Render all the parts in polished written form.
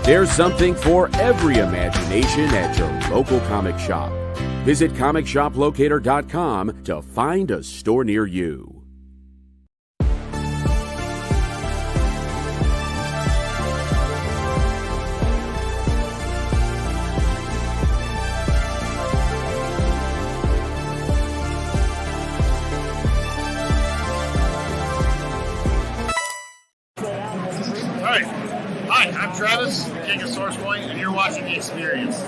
There's something for every imagination at your local comic shop. Visit comicshoplocator.com to find a store near you. Hi, I'm Travis, King of Source Point, and you're watching The Experience.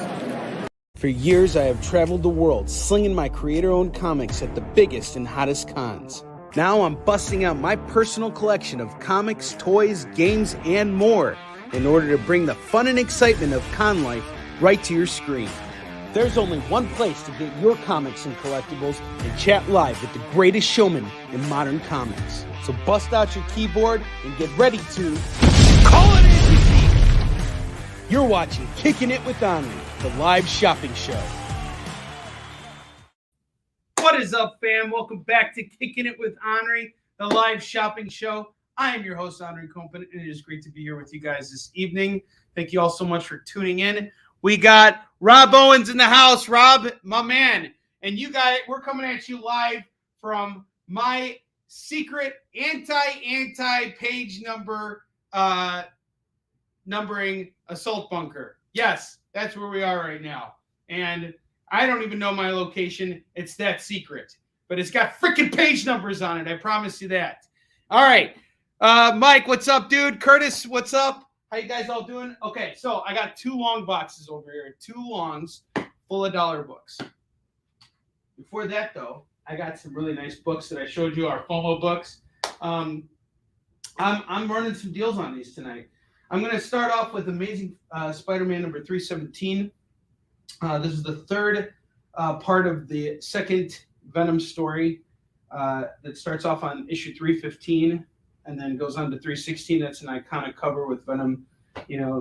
For years, I have traveled the world slinging my creator-owned comics at the biggest and hottest cons. Now I'm busting out my personal collection of comics, toys, games, and more in order to bring the fun and excitement of con life right to your screen. There's only one place to get your comics and collectibles and chat live with the greatest showman in modern comics. So bust out your keyboard and get ready to call it in! You're watching Kickin' It with Onrie, the live shopping show. What is up, fam? Welcome back to Kickin' It with Onrie, the live shopping show. I am your host, Onrie Compan, and it is great to be here with you guys this evening. Thank you all so much for tuning in. We got Rob Owens in the house. Rob, my man. And you guys, we're coming at you live from my secret anti page numbering assault bunker. Yes, that's where we are right now. And I don't even know my location. It's that secret. But it's got freaking page numbers on it. I promise you that. All right. Mike, what's up, dude? Curtis, what's up? How you guys all doing? Okay, so I got two long boxes over here. Two longs full of dollar books. Before that, though, I got some really nice books that I showed you, our FOMO books. I'm running some deals on these tonight. I'm going to start off with Amazing Spider-Man number 317. This is the third part of the second Venom story that starts off on issue 315 and then goes on to 316. That's an iconic cover with Venom,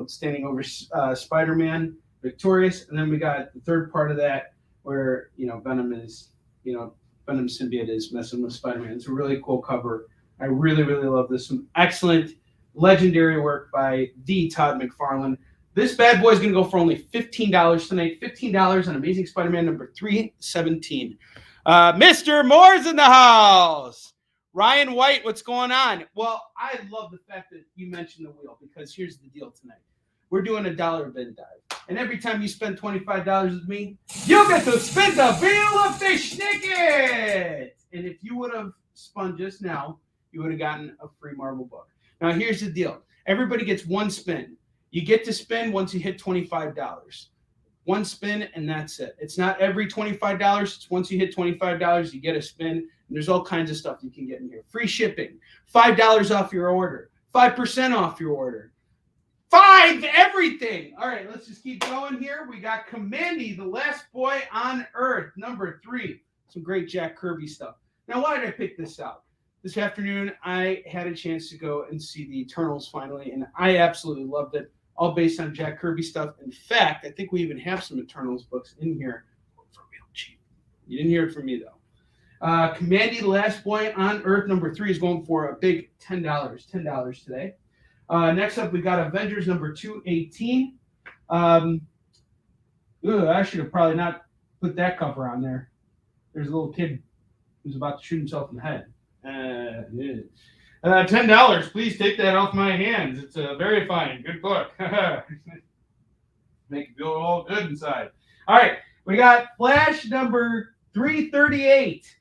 standing over Spider-Man, victorious. And then we got the third part of that where, Venom is, Venom symbiote is messing with Spider-Man. It's a really cool cover. I really, really love this. Some excellent legendary work by the Todd McFarlane. This bad boy is going to go for only $15 tonight. $15 on Amazing Spider-Man number 317. Mr. Moore's in the house. Ryan White, what's going on? Well, I love the fact that you mentioned the wheel because here's the deal tonight. We're doing a dollar bin dive. And every time you spend $25 with me, you get to spin the wheel of the Schnicket. And if you would have spun just now, you would have gotten a free Marvel book. Now, here's the deal. Everybody gets one spin. You get to spin once you hit $25. One spin, and that's it. It's not every $25. It's once you hit $25, you get a spin. And there's all kinds of stuff you can get in here. Free shipping. $5 off your order. 5% off your order. Everything. All right, let's just keep going here. We got Commandy, the last boy on Earth, number 3. Some great Jack Kirby stuff. Now, why did I pick this out? This afternoon, I had a chance to go and see the Eternals finally, and I absolutely loved it, all based on Jack Kirby stuff. In fact, I think we even have some Eternals books in here for real cheap. You didn't hear it from me, though. Commandy, the last boy on Earth, number 3 is going for a big $10. $10 today. Next up, we got Avengers number 218. I should have probably not put that cover on there. There's a little kid who's about to shoot himself in the head. $10. Please take that off my hands. It's a very fine, good book. Make you feel all good inside. All right, we got Flash number 338.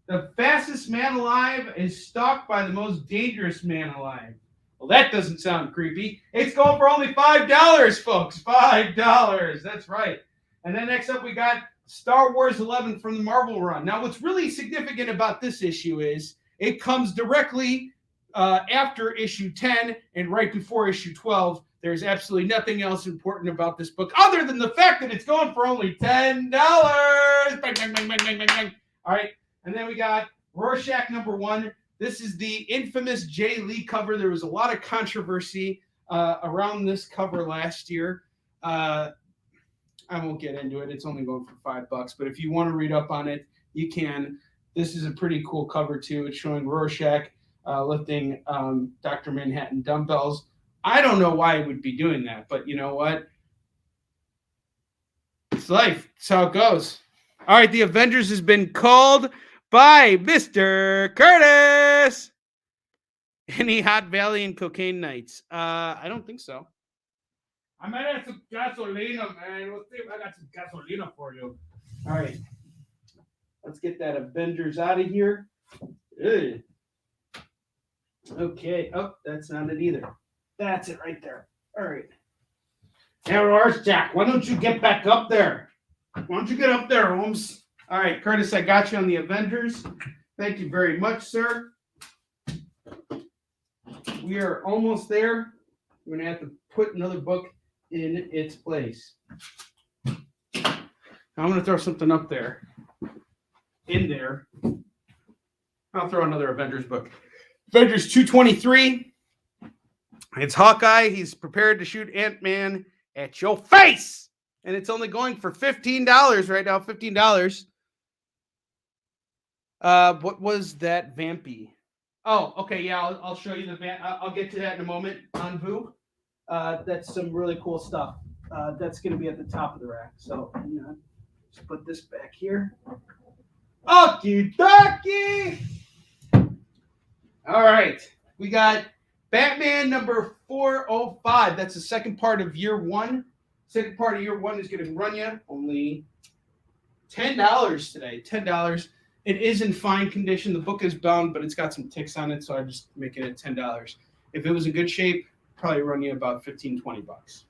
The fastest man alive is stalked by the most dangerous man alive. Well, that doesn't sound creepy. It's going for only $5, folks. $5. That's right. And then next up, we got Star Wars 11 from the Marvel run. Now, what's really significant about this issue is it comes directly after issue 10 and right before issue 12. There's absolutely nothing else important about this book other than the fact that it's going for only $10. Bang, bang, bang, bang, bang, bang, bang. All right. And then we got Rorschach number 1. This is the infamous Jay Lee cover. There was a lot of controversy around this cover last year. I won't get into it. It's only going for $5. But if you want to read up on it, you can. This is a pretty cool cover, too. It's showing Rorschach lifting Dr. Manhattan dumbbells. I don't know why I would be doing that, but you know what? It's life. It's how it goes. All right, the Avengers has been called by Mr. Curtis. Any Hot Valley and Cocaine Nights? I don't think so. I might have some gasolina, man. Let's see if I got some gasolina for you. All right. Let's get that Avengers out of here. Ugh. Okay. Oh, that's not it either. That's it right there. All right. Now, where's Jack? Why don't you get back up there? Why don't you get up there, Holmes? All right, Curtis, I got you on the Avengers. Thank you very much, sir. We are almost there. We're going to have to put another book in its place. Now I'm going to throw something up there. In there. I'll throw another Avengers book. Avengers 223. It's Hawkeye. He's prepared to shoot Ant-Man at your face. And it's only going for $15 right now. $15. What was that Vampy? Oh, okay. Yeah, I'll show you the van. I'll get to that in a moment on Voo. That's some really cool stuff. That's going to be at the top of the rack. So just put this back here. Okie dokie. All right. We got Batman number 405. That's the second part of year one. Second part of year one is going to run you only $10 today. $10. It is in fine condition. The book is bound, but it's got some ticks on it, so I'm just making it $10. If it was in good shape, probably run you about $15, $20.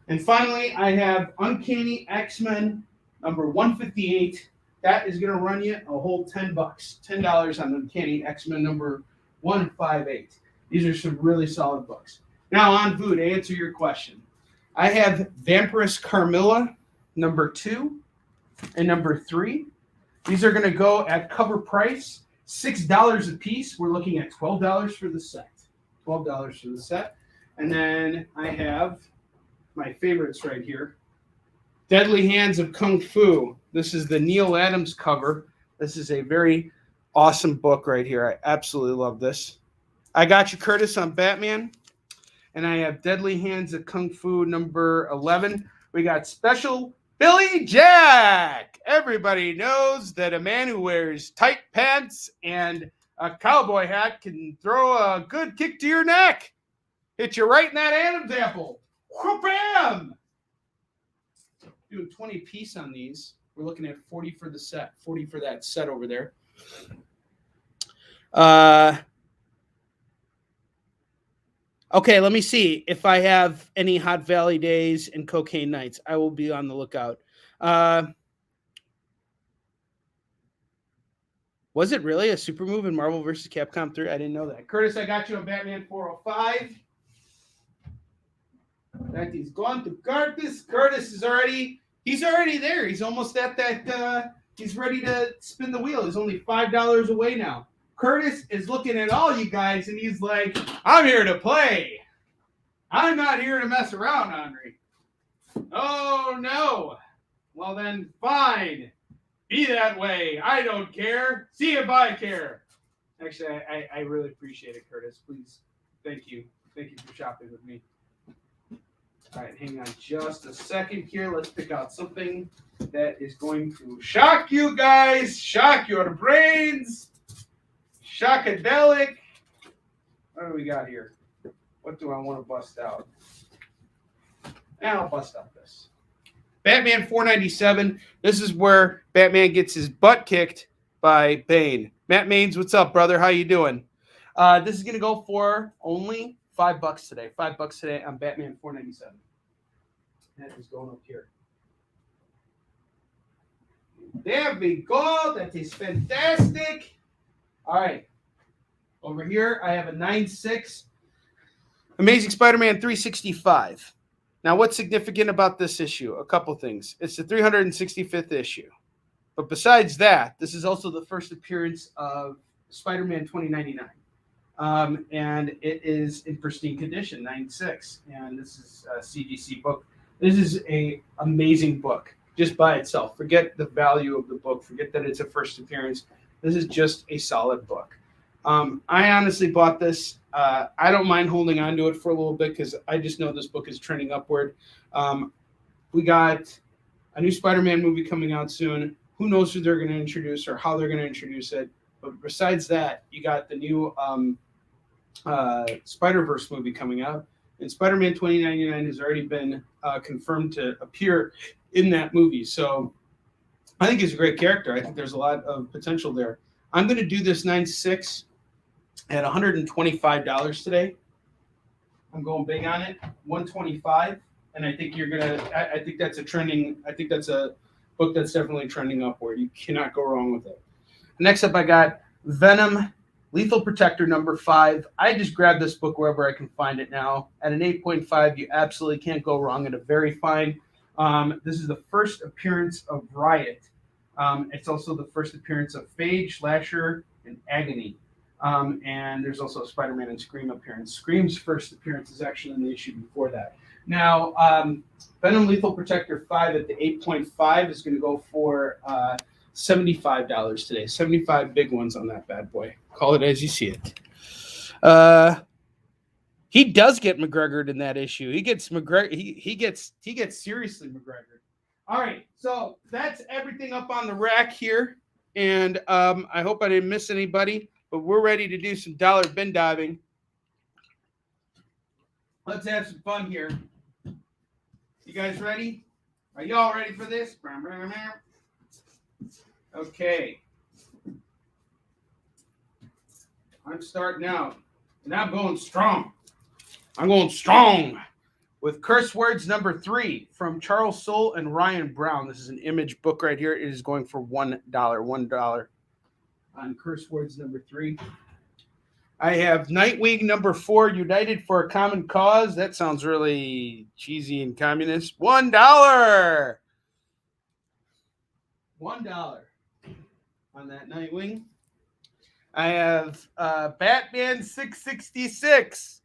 And finally, I have Uncanny X-Men number 158. That is going to run you a whole $10. $10 on Uncanny X-Men number 158. These are some really solid books. Now on Voo, to answer your question, I have Vampiress Carmilla number 2 and number 3. These are going to go at cover price, $6 a piece. We're looking at $12 for the set. $12 for the set. And then I have my favorites right here. Deadly Hands of Kung Fu. This is the Neil Adams cover. This is a very awesome book right here. I absolutely love this. I got you, Curtis, on Batman. And I have Deadly Hands of Kung Fu number 11. We got Special Billy Jack. Everybody knows that a man who wears tight pants and a cowboy hat can throw a good kick to your neck. Hit you right in that Adam's apple. Bam! Doing 20 piece on these. We're looking at 40 for the set. 40 for that set over there. Okay, let me see if I have any Hot Valley days and cocaine nights. I will be on the lookout. Was it really a super move in Marvel vs. Capcom 3? I didn't know that. Curtis, I got you on Batman 405. That he's gone to Curtis. Curtis is already there. He's almost at that. He's ready to spin the wheel. He's only $5 away now. Curtis is looking at all you guys, and he's like, I'm here to play. I'm not here to mess around, Onrie. Oh, no. Well, then, fine. Be that way. I don't care. See if I care. Actually, I really appreciate it, Curtis. Please, thank you. Thank you for shopping with me. All right, hang on just a second here. Let's pick out something that is going to shock you guys, shock your brains. Shockadelic. What do we got here? What do I want to bust out? I'll bust out this. Batman 497. This is where Batman gets his butt kicked by Bane. Matt Maines, what's up, brother? How you doing? This is going to go for only $5 today. $5 today on Batman 497. That is going up here. There we go. That is fantastic. All right. Over here, I have a 9.6 Amazing Spider-Man 365. Now, what's significant about this issue? A couple things. It's the 365th issue. But besides that, this is also the first appearance of Spider-Man 2099. And it is in pristine condition, 9.6. And this is a CGC book. This is an amazing book just by itself. Forget the value of the book. Forget that it's a first appearance. This is just a solid book. I honestly bought this. I don't mind holding on to it for a little bit because I just know this book is trending upward. We got a new Spider-Man movie coming out soon. Who knows who they're going to introduce or how they're going to introduce it. But besides that, you got the new Spider-Verse movie coming out. And Spider-Man 2099 has already been confirmed to appear in that movie. So I think he's a great character. I think there's a lot of potential there. I'm going to do this 9.6 at $125 today. I'm going big on it, $125. And I think I think that's a book that's definitely trending upward. You cannot go wrong with it. Next up, I got Venom, Lethal Protector number 5. I just grabbed this book wherever I can find it now. At an 8.5, you absolutely can't go wrong. At a very fine. This is the first appearance of Riot. It's also the first appearance of Phage, Slasher, and Agony. And there's also a Spider-Man and Scream appearance. Scream's first appearance is actually in the issue before that. Now, Venom Lethal Protector 5 at the 8.5 is going to go for $75 today. 75 big ones on that bad boy. Call it as you see it. He does get McGregor in that issue. He gets McGregor. He gets seriously McGregor. All right, so that's everything up on the rack here, and I hope I didn't miss anybody. But we're ready to do some dollar bin diving. Let's have some fun here. You guys ready? Are you all ready for this? Okay. I'm starting out, and I'm going strong. I'm going strong with Curse Words number 3 from Charles Soule and Ryan Brown. This is an Image book right here. It is going for $1. $1 on Curse Words number 3. I have Nightwing number 4, United for a Common Cause. That sounds really cheesy and communist. $1. $1 on that Nightwing. I have Batman 666.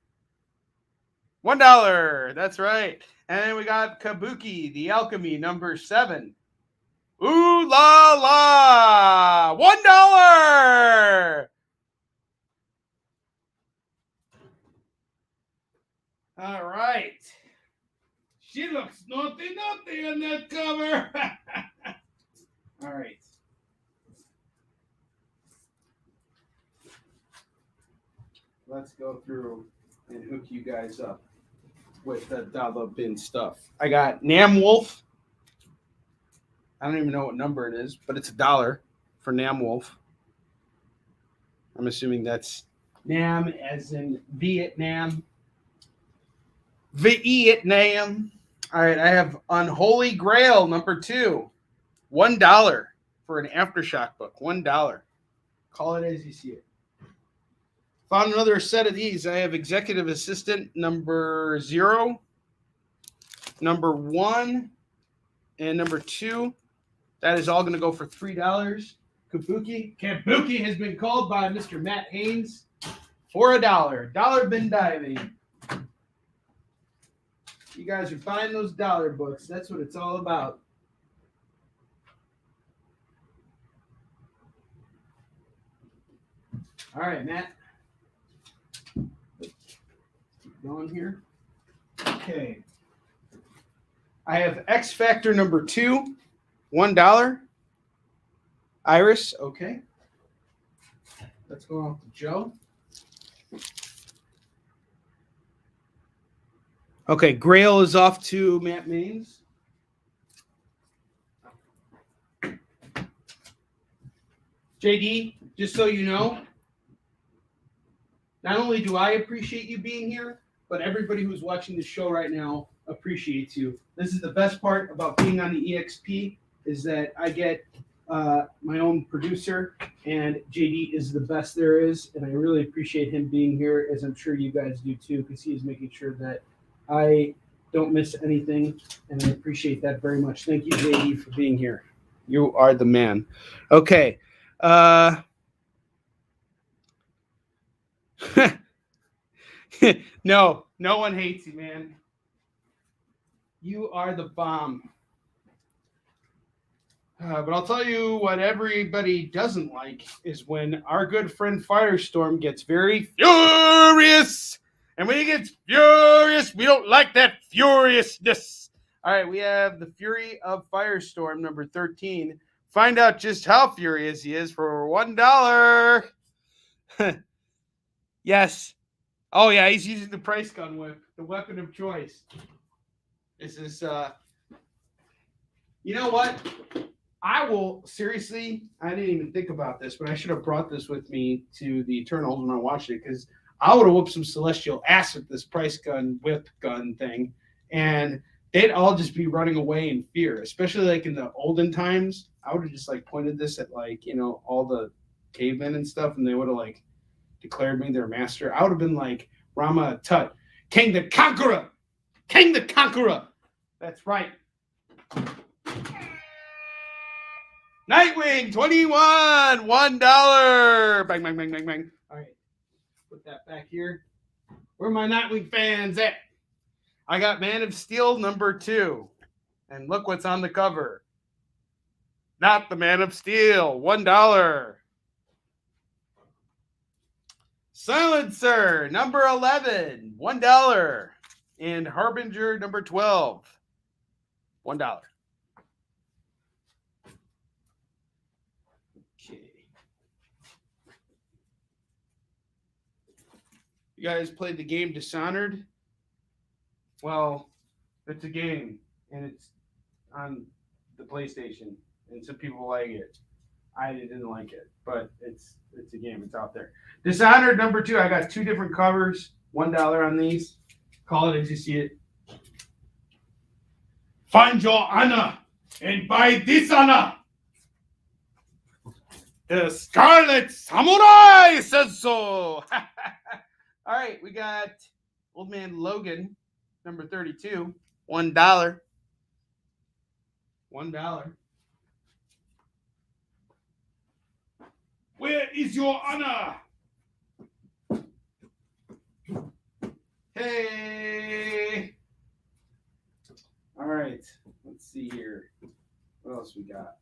$1. That's right. And then we got Kabuki, The Alchemy number 7. Ooh la la! $1. All right. She looks naughty on that cover. All right. Let's go through and hook you guys up with the dollar bin stuff. I got Nam Wolf. I don't even know what number it is, but it's $1 for Nam Wolf. I'm assuming that's Nam as in Vietnam. Vietnam. All right, I have Unholy Grail number 2. $1 for an Aftershock book. $1. Call it as you see it. Found another set of these. I have Executive Assistant number 0, number 1, and number 2. That is all going to go for $3. Kabuki has been called by Mr. Matt Haynes for $1. Dollar bin diving. You guys are buying those dollar books. That's what it's all about. All right, Matt. Keep going here. Okay. I have X Factor number 2, $1. Iris, okay. Let's go off to Joe. Okay, Grail is off to Matt Maines. JD, just so you know, not only do I appreciate you being here, but everybody who's watching the show right now appreciates you. This is the best part about being on the EXP is that I get my own producer, and JD is the best there is, and I really appreciate him being here, as I'm sure you guys do too, because he is making sure that I don't miss anything, and I appreciate that very much. Thank you, JD, for being here. You are the man. Okay. No one hates you, man. You are the bomb. But I'll tell you what everybody doesn't like is when our good friend Firestorm gets very furious. And when he gets furious, we don't like that furiousness. All right, we have the Fury of Firestorm, number 13. Find out just how furious he is for $1. Yes. Oh, yeah, he's using the price gun whip, the weapon of choice. This is, you know what? I will, seriously, I didn't even think about this, but I should have brought this with me to the Eternals when I watched it, because I would have whooped some celestial ass with this price gun, whip gun thing, and they'd all just be running away in fear, especially like in the olden times. I would have just like pointed this at like, you know, all the cavemen and stuff, and they would have like declared me their master. I would have been like Rama Tut, King the Conqueror! King the Conqueror! That's right. Nightwing 21, $1. Bang, bang, bang, bang, bang. All right, put that back here. Where are my Nightwing fans at? I got Man of Steel number 2. And look what's on the cover. Not the Man of Steel, $1. Silencer number 11, $1. And Harbinger number 12, $1. You guys played the game Dishonored? Well, it's a game, and it's on the PlayStation, and some people like it. I didn't like it, but it's a game. It's out there. Dishonored number 2. I got 2 different covers, $1 on these. Call it as you see it. Find your honor and buy dishonor. The Scarlet Samurai says so. All right, we got Old Man Logan, number 32, $1. $1. Where is your honor? Hey. All right, let's see here. What else we got?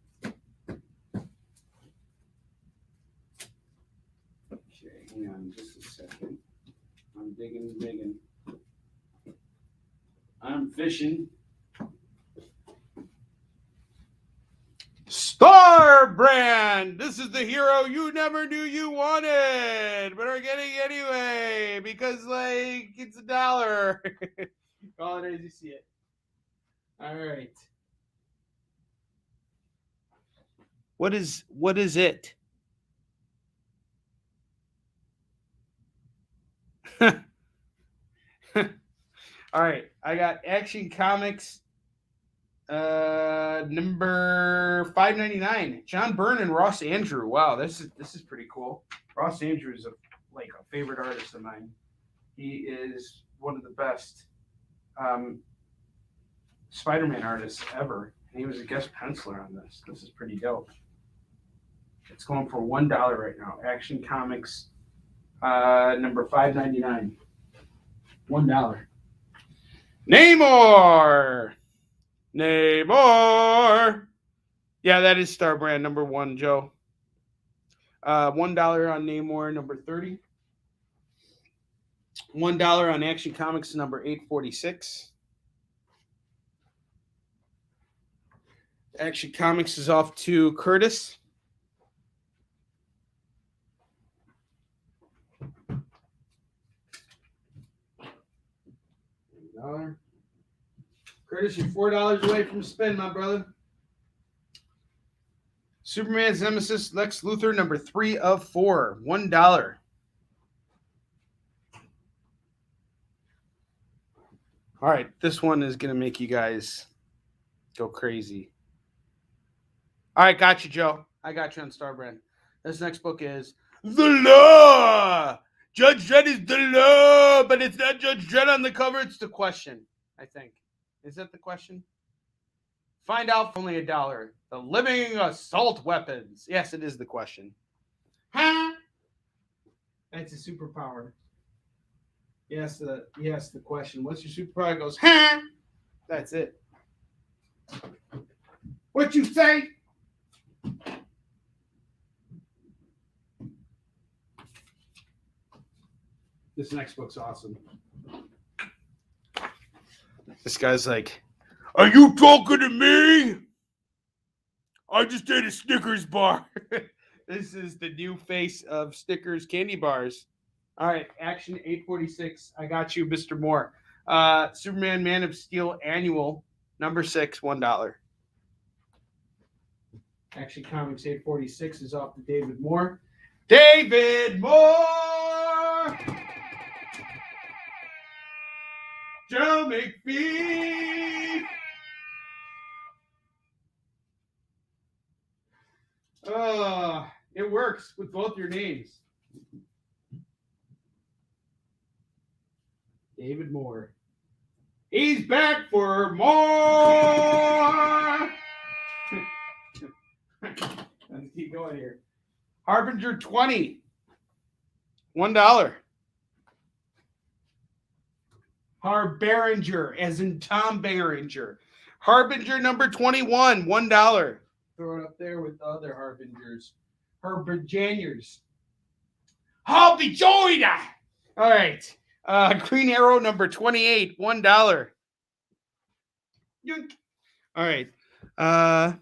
Okay, hang on just a second. I'm digging. I'm fishing. Star Brand! This is the hero you never knew you wanted, but are getting anyway, because, like, it's $1. Call it as you see it. All right. What is it? All right, I got Action Comics number 599. John Byrne and Ross Andrew. Wow, this is pretty cool. Ross Andrew is a favorite artist of mine. He is one of the best Spiderman artists ever. And he was a guest penciler on this. This is pretty dope. It's going for $1 right now. Action Comics number 599. $1. Namor. Yeah, that is Star Brand number 1, Joe. $1 on Namor number 30. $1 on Action Comics number 846. Action Comics is off to Curtis. $1. Curtis, you're $4 away from spin, my brother. Superman's Nemesis, Lex Luthor, number 3 of 4, $1. All right, this one is going to make you guys go crazy. All right, got you, Joe. I got you on Star Brand. This next book is The Law. Judge Dredd is the law, but it's not Judge Dredd on the cover. It's the question, I think. Is that the question? Find out for only $1. The living assault weapons. Yes, it is the question. Huh? That's a superpower. Yes, the question. What's your superpower? It goes, huh? That's it. What you say? This next book's awesome. This guy's like, "Are you talking to me? I just ate a Snickers bar." This is the new face of Snickers candy bars. All right, Action 846. I got you, Mr. Moore. Superman Man of Steel Annual, number 6, $1. Action Comics 846 is off to David Moore. David Moore! Joe McPhee! It works with both your names. David Moore. He's back for more! Let's keep going here. Harbinger 20, $1. Harbinger, as in Tom Berenger. Harbinger number 21, $1. Throw it up there with the other Harbingers. Harbingers. Harbinger! All right. Green Arrow number 28, $1. Yoink. All right. I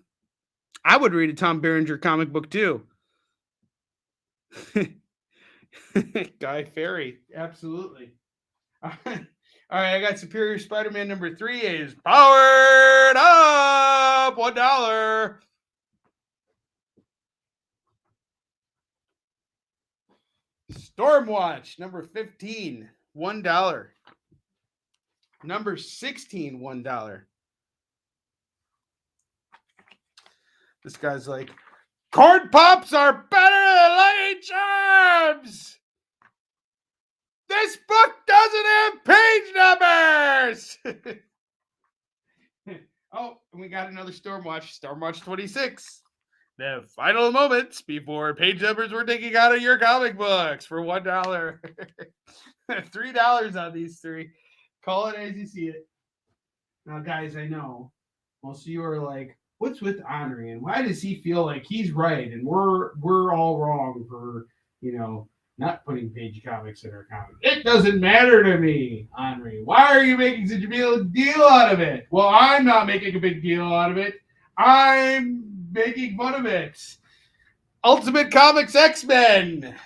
would read a Tom Berenger comic book too. Guy Fieri, absolutely. All right, I got Superior Spider-Man number 3 is powered up, $1. Stormwatch number 15, $1. Number 16, $1. This guy's like, corn pops are better than Lucky Charms. This book doesn't have page numbers. Oh, and we got another Stormwatch, Stormwatch 26. The final moments before page numbers were taken out of your comic books for $1. $3 on these three. Call it as you see it. Now, guys, I know most of you are like, what's with Onrie, and why does he feel like he's right and we're all wrong for, not putting page comics in our comics? It doesn't matter to me, Onrie. Why are you making such a big deal out of it? Well, I'm not making a big deal out of it. I'm making fun of it. Ultimate Comics X-Men.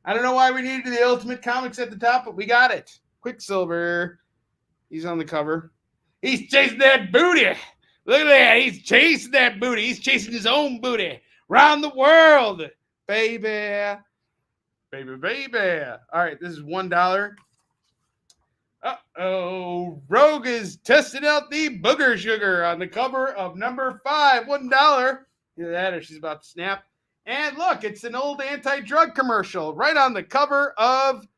I don't know why we needed the Ultimate Comics at the top, but we got it. Quicksilver. He's on the cover. He's chasing that booty. Look at that. He's chasing that booty. He's chasing his own booty around the world. Baby. Baby, baby. All right, this is $1. Uh-oh. Rogue is testing out the booger sugar on the cover of number 5, $1. Either that or she's about to snap. And look, it's an old anti-drug commercial right on the cover of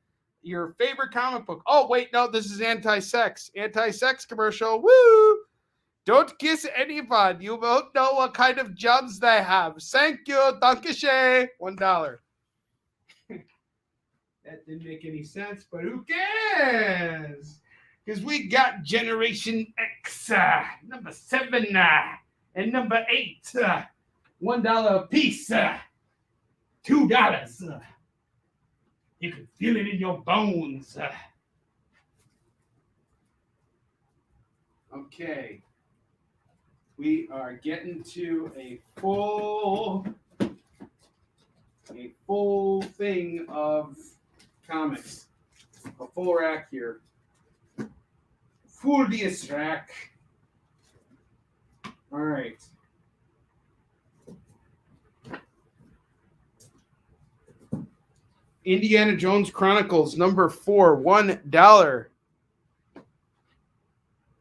your favorite comic book. Oh, wait, no, this is anti-sex. Anti-sex commercial. Woo! Don't kiss anyone. You won't know what kind of jobs they have. Thank you. Dankeschön. $1. That didn't make any sense, but who cares? Because we got Generation X, number 7, and number 8, $1 a piece, $2. You can feel it in your bones. Okay. We are getting to a full thing of comics. A full rack here. Full this rack. All right. Indiana Jones Chronicles number 4, $1.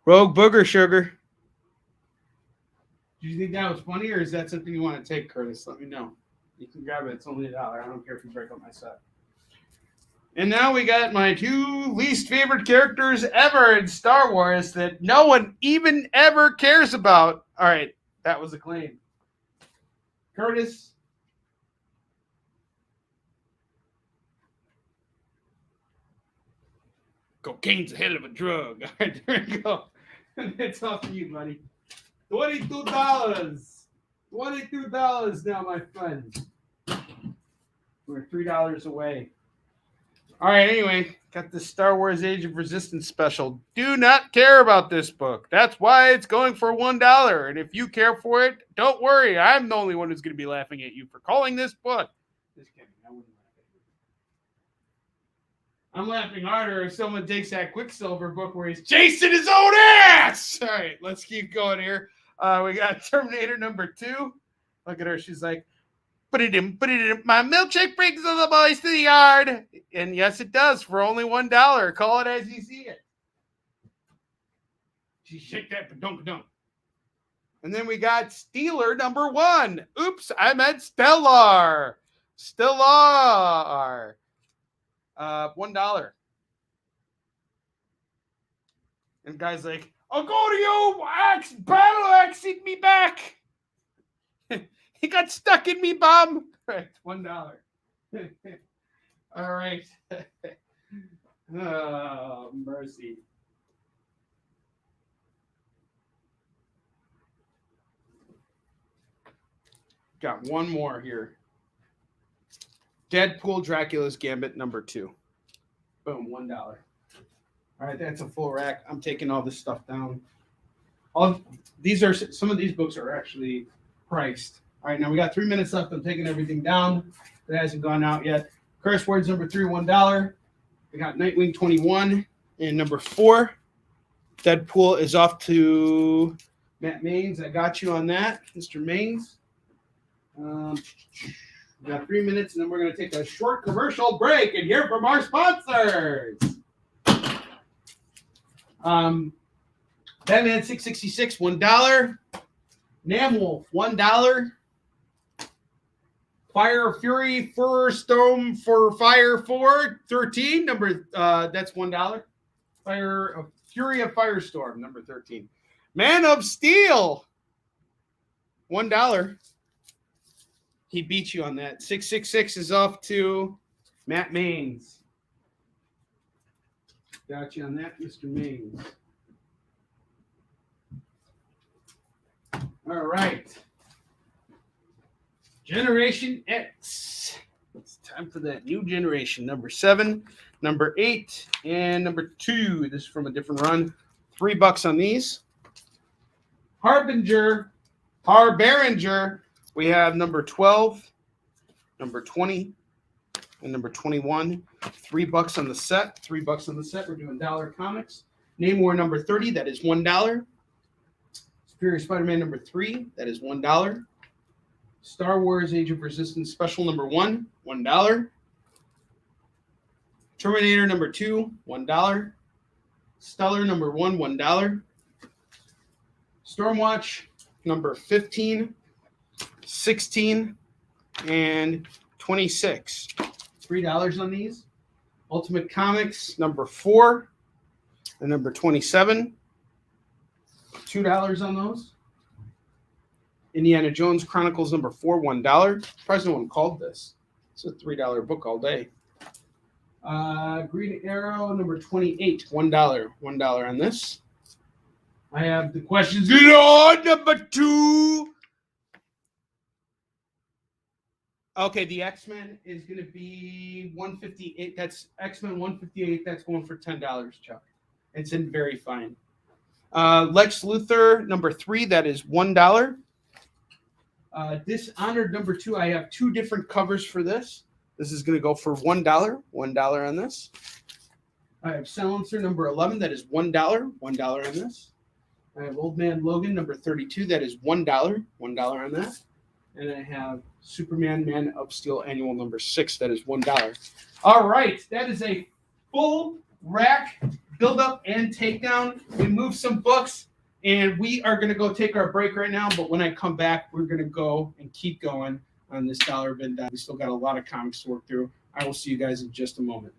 Rogue Booger Sugar. Do you think that was funny, or is that something you want to take, Curtis? Let me know. You can grab it. It's only $1. I don't care if you break up my set. And now we got my 2 least favorite characters ever in Star Wars that no one even ever cares about. All right, that was a claim. Curtis. Cocaine's a hell of a drug. All right, there you go. It's off to you, buddy. $22. $22 now, my friend. We're $3 away. All right, anyway, got the Star Wars Age of Resistance special. Do not care about this book. That's why it's going for $1. And if you care for it, don't worry. I'm the only one who's going to be laughing at you for calling this book. Just kidding. I wouldn't laugh at you. I'm laughing harder if someone takes that Quicksilver book where he's chasing his own ass. All right, let's keep going here. We got Terminator number 2. Look at her. She's like, put it in. My milkshake brings all the boys to the yard. And yes, it does for only $1. Call it as you see it. She shake that ba-dunk. And then we got Steeler number 1. Oops, I meant Stellar. $1. And guy's like, I'll go to you, battle axe, seek me back. He got stuck in me bum. Right, $1. All right. Oh, mercy. Got one more here. Deadpool Dracula's Gambit number 2. Boom, $1. All right, that's a full rack. I'm taking all this stuff down. Some of these books are actually priced. All right, now we got 3 minutes left. I'm taking everything down. It hasn't gone out yet. Curse Words number 3, $1. We got Nightwing 21 and number 4. Deadpool is off to Matt Maines. I got you on that, Mr. Maines. We got 3 minutes, and then we're going to take a short commercial break and hear from our sponsors. Batman 666, $1. Namwolf, $1. Fire Fury Firestorm for Fire 4, 13. That's $1. Fury of Firestorm, number 13. Man of Steel, $1. He beat you on that. 666 is off to Matt Maines. Got you on that, Mr. Maines. All right. Generation X. It's time for that new generation. Number 7, number 8, and number 2. This is from a different run. $3 on these. Harbinger. We have number 12, number 20, and number 21. $3 on the set. $3 on the set. We're doing dollar comics. Name War number 30. That is $1. Superior Spider-Man number 3. That is $1. Star Wars Age of Resistance Special number 1. $1. Terminator number 2. $1. Stellar number 1. $1. Stormwatch number 15. 16 and 26. $3 on these. Ultimate Comics number 4 and number 27. $2 on those. Indiana Jones Chronicles number 4, $1. Surprised no one called this. It's a $3 book all day. Green Arrow number 28, $1. $1 on this. I have the questions. Number 2. Okay, the X-Men is going to be $158. That's X-Men $158. That's going for $10, Chuck. It's in very fine. Lex Luthor number 3. That is $1. Dishonored number 2. I have 2 different covers for this. This is going to go for $1. $1 on this. I have Silencer number 11. That is $1. $1 on this. I have Old Man Logan number 32. That is $1. $1 on that. And I have Superman Man of Steel Annual number 6. That is $1. All right. That is a full rack build up and takedown. We moved some books, and we are going to go take our break right now. But when I come back, we're going to go and keep going on this dollar bin. We still got a lot of comics to work through. I will see you guys in just a moment.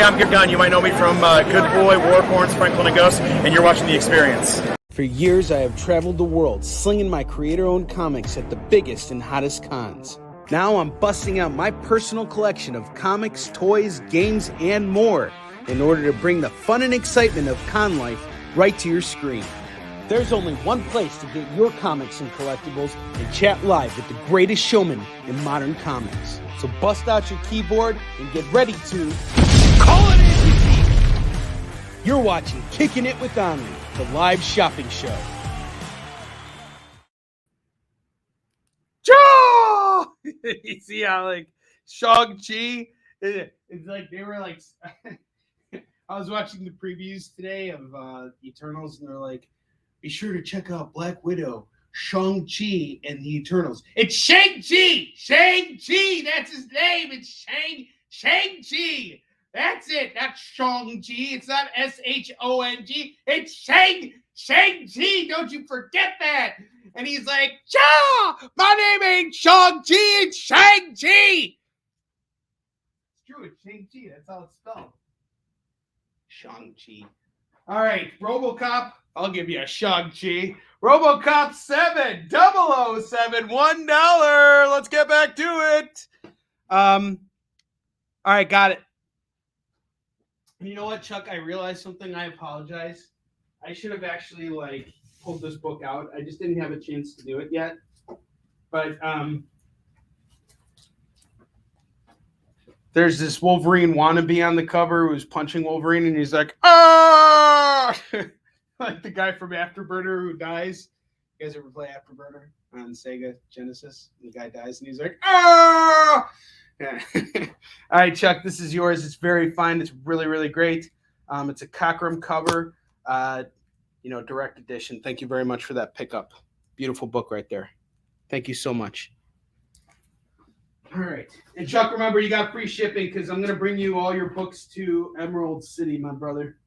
I'm Kickin. You might know me from Good Boy, Warcorns, Franklin and Gus, and you're watching The Experience. For years, I have traveled the world slinging my creator-owned comics at the biggest and hottest cons. Now I'm busting out my personal collection of comics, toys, games, and more in order to bring the fun and excitement of con life right to your screen. There's only one place to get your comics and collectibles and chat live with the greatest showman in modern comics. So bust out your keyboard and get ready to call it in. You're watching Kickin' It with Onrie, the live shopping show. You see how like Shang-Chi, it's like they were like, I was watching the previews today of Eternals and they're like, be sure to check out Black Widow, Shang-Chi, and the Eternals. It's Shang-Chi! Shang-Chi! That's his name! It's Shang-Chi! That's it! Not Shang-Chi. It's not S-H-O-N-G. It's Shang-Chi! Don't you forget that! And he's like, Cha! My name ain't Shang-Chi, it's Shang-Chi! It's true, it's Shang-Chi. That's how it's spelled. Shang-Chi. All right, RoboCop. I'll give you a Shang-Chi. RoboCop 7, 007, $1. Let's get back to it. All right, got it. You know what, Chuck? I realized something. I apologize. I should have actually pulled this book out. I just didn't have a chance to do it yet. But there's this Wolverine wannabe on the cover who's punching Wolverine, and he's like, ah! Like the guy from Afterburner who dies. You guys ever play Afterburner on Sega Genesis? The guy dies, and he's like, ah! Yeah. All right, Chuck, this is yours. It's very fine. It's really, really great. It's a Cockrum cover, direct edition. Thank you very much for that pickup. Beautiful book right there. Thank you so much. All right. And Chuck, remember, you got free shipping because I'm going to bring you all your books to Emerald City, my brother.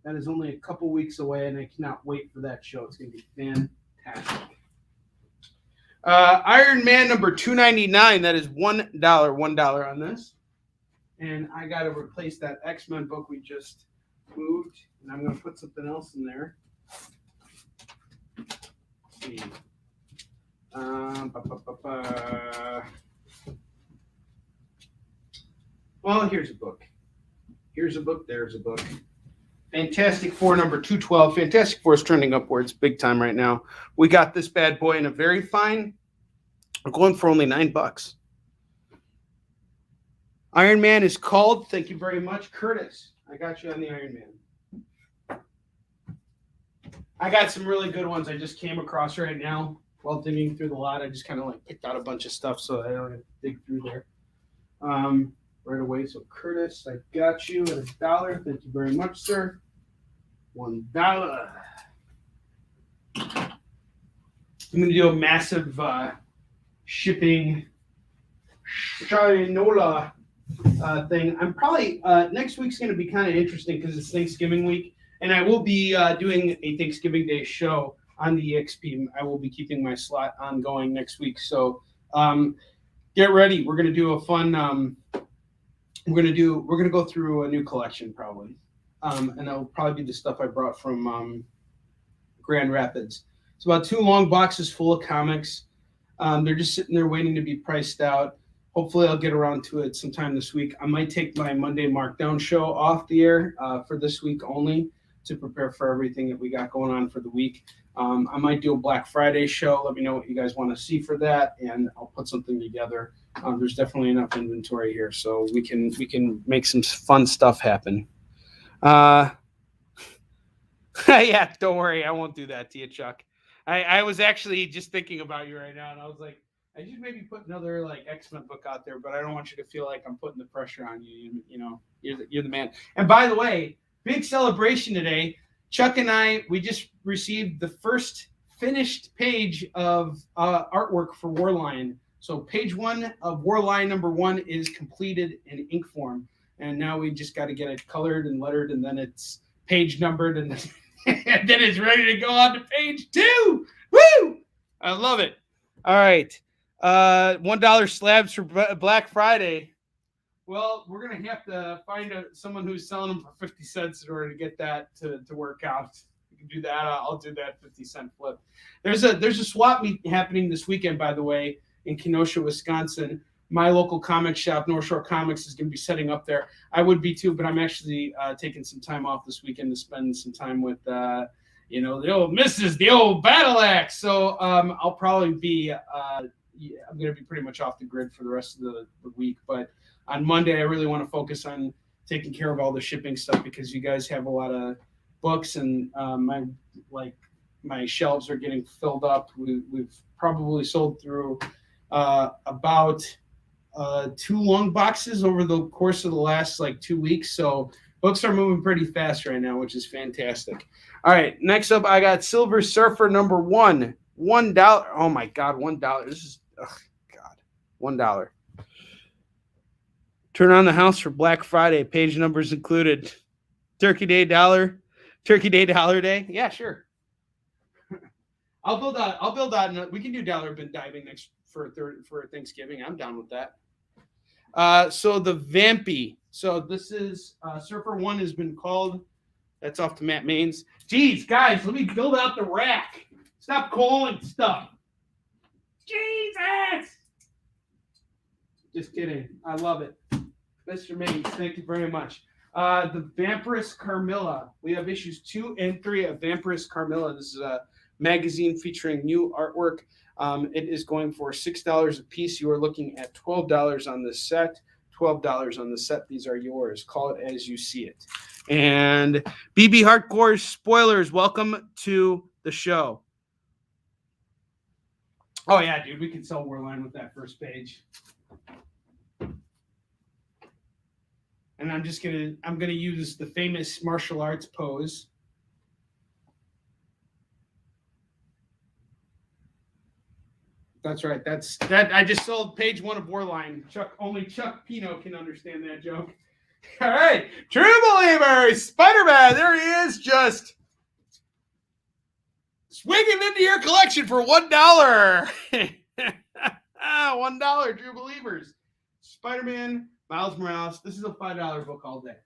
That is only a couple weeks away, and I cannot wait for that show. It's going to be fantastic. Iron Man number 299. That is $1. $1 on this. And I got to replace that X-Men book we just moved, and I'm going to put something else in there. Let's see. Well, here's a book. Here's a book. There's a book. Fantastic Four number 212. Fantastic Four is trending upwards big time right now. We got this bad boy in a very fine. We're going for only $9. Iron Man is called. Thank you very much, Curtis. I got you on the Iron Man. I got some really good ones I just came across right now while digging through the lot. I just kind of picked out a bunch of stuff so I don't have to dig through there right away. So Curtis, I got you at $1. Thank you very much, sir. $1. I'm going to do a massive shipping Shinola thing. I'm probably next week's going to be kind of interesting because it's Thanksgiving week, and I will be doing a Thanksgiving Day show on the EXP. I will be keeping my slot ongoing next week, so get ready. We're going to do a fun. We're going to go through a new collection probably, and that'll probably be the stuff I brought from Grand Rapids. It's about 2 long boxes full of comics. They're just sitting there waiting to be priced out. Hopefully I'll get around to it sometime this week. I might take my Monday Markdown show off the air for this week only to prepare for everything that we got going on for the week. I might do a Black Friday show. Let me know what you guys want to see for that, and I'll put something together. There's definitely enough inventory here, so we can make some fun stuff happen. Yeah, don't worry. I won't do that to you, Chuck. I was actually just thinking about you right now, and I was like, I should maybe put another X-Men book out there, but I don't want you to feel like I'm putting the pressure on you. You're the man. And by the way, big celebration today. Chuck and I, we just received the first finished page of artwork for Warline. So page 1 of Warline number 1 is completed in ink form, and now we just got to get it colored and lettered, and then it's page numbered, and then it's ready to go on to page 2. Woo! I love it. All right. $1 slabs for Black Friday. Well, we're gonna have to find someone who's selling them for 50 cents in order to get that to work out. You can do that. I'll do that 50-cent flip. There's a swap meet happening this weekend, by the way, in Kenosha, Wisconsin. My local comic shop, North Shore Comics, is going to be setting up there. I would be too, but I'm actually taking some time off this weekend to spend some time with, the old missus, the old battle axe. So I'll probably be, I'm going to be pretty much off the grid for the rest of the week. But on Monday, I really want to focus on taking care of all the shipping stuff because you guys have a lot of books and my shelves are getting filled up. We've probably sold through about 2 long boxes over the course of the last 2 weeks. So books are moving pretty fast right now, which is fantastic. All right, next up, I got Silver Surfer number 1, $1. Oh my God, $1. This is $1. Turn on the house for Black Friday. Page numbers included. Turkey Day dollar day. Yeah, sure. I'll build out. We can do dollar bin diving next for Thanksgiving. I'm down with that. So the Vampy. So this is Surfer 1 has been called. That's off to Matt Maines. Jeez, guys, let me build out the rack. Stop calling stuff. Jesus. Just kidding. I love it. Mr. Maines, thank you very much. The Vampiress Carmilla. We have issues 2 and 3 of Vampiress Carmilla. This is a magazine featuring new artwork. It is going for $6 a piece. You are looking at $12 on the set. $12 on the set. These are yours. Call it as you see it. And BB Hardcore spoilers. Welcome to the show. Oh yeah, dude, we can sell Warline with that first page. And I'm gonna use the famous martial arts pose. That's right. That. I just sold page 1 of Warline. Only Chuck Pino can understand that joke. All right, True Believer, Spiderman. There he is, just swinging into your collection for $1. $1, True Believers. Spider-Man, Miles Morales. This is a $5 book all day.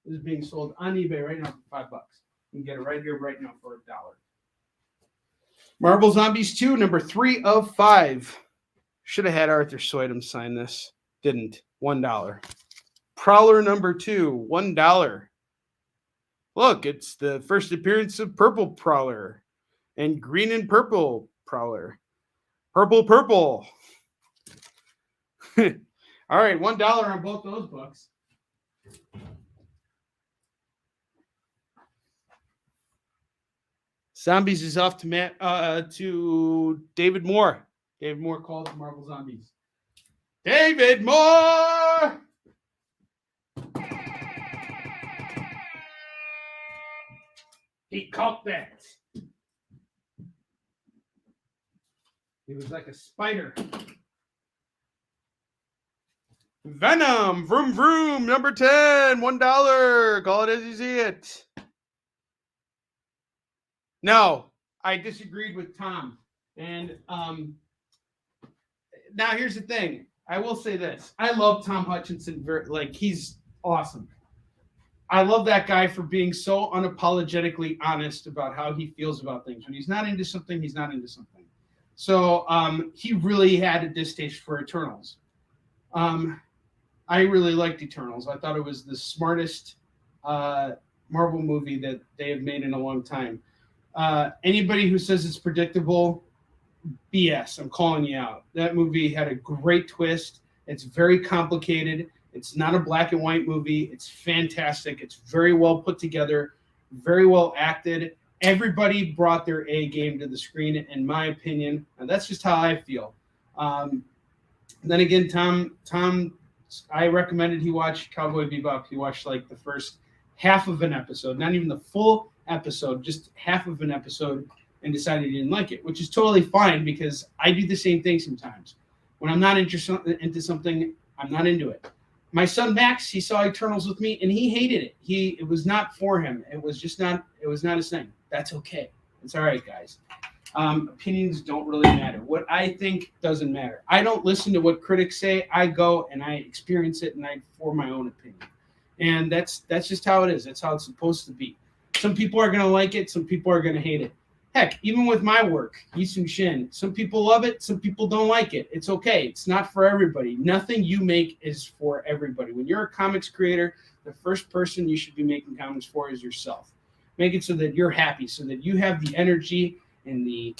This is being sold on eBay right now for $5. You can get it right here, right now for $1. Marvel Zombies 2, number 3 of 5. Should have had Arthur Soydum sign this. Didn't. $1. Prowler number 2, $1. Look, it's the first appearance of Purple Prowler and Green and Purple Prowler. Purple. All right, $1 on both those books. Zombies is off to David Moore. David Moore called the Marvel Zombies. David Moore! He caught that. He was like a spider. Venom, vroom vroom, number 10, $1. Call it as you see it. No, I disagreed with Tom. And now here's the thing. I will say this. I love Tom Hutchinson. He's awesome. I love that guy for being so unapologetically honest about how he feels about things. When he's not into something, he's not into something. So he really had a distaste for Eternals. I really liked Eternals. I thought it was the smartest Marvel movie that they have made in a long time. Anybody who says it's predictable, BS. I'm calling you out. That movie had a great twist. It's very complicated. It's not a black and white movie. It's fantastic. It's very well put together, very well acted. Everybody brought their A game to the screen, in my opinion. And that's just how I feel. Then again, Tom, I recommended he watch Cowboy Bebop. He watched like the first half of an episode, not even the full episode, just half of an episode, and decided he didn't like it, which is totally fine because I do the same thing sometimes. When I'm not into something, I'm not into it. My son Max, he saw Eternals with me and he hated it. It was not for him. It was not his thing. That's okay. It's all right, guys. Opinions don't really matter. What I think doesn't matter. I don't listen to what critics say. I go and I experience it and I form my own opinion. And that's just how it is. That's how it's supposed to be. Some people are going to like it. Some people are going to hate it. Heck, even with my work, Yisun Shin, some people love it. Some people don't like it. It's okay. It's not for everybody. Nothing you make is for everybody. When you're a comics creator, the first person you should be making comics for is yourself. Make it so that you're happy, so that you have the energy and the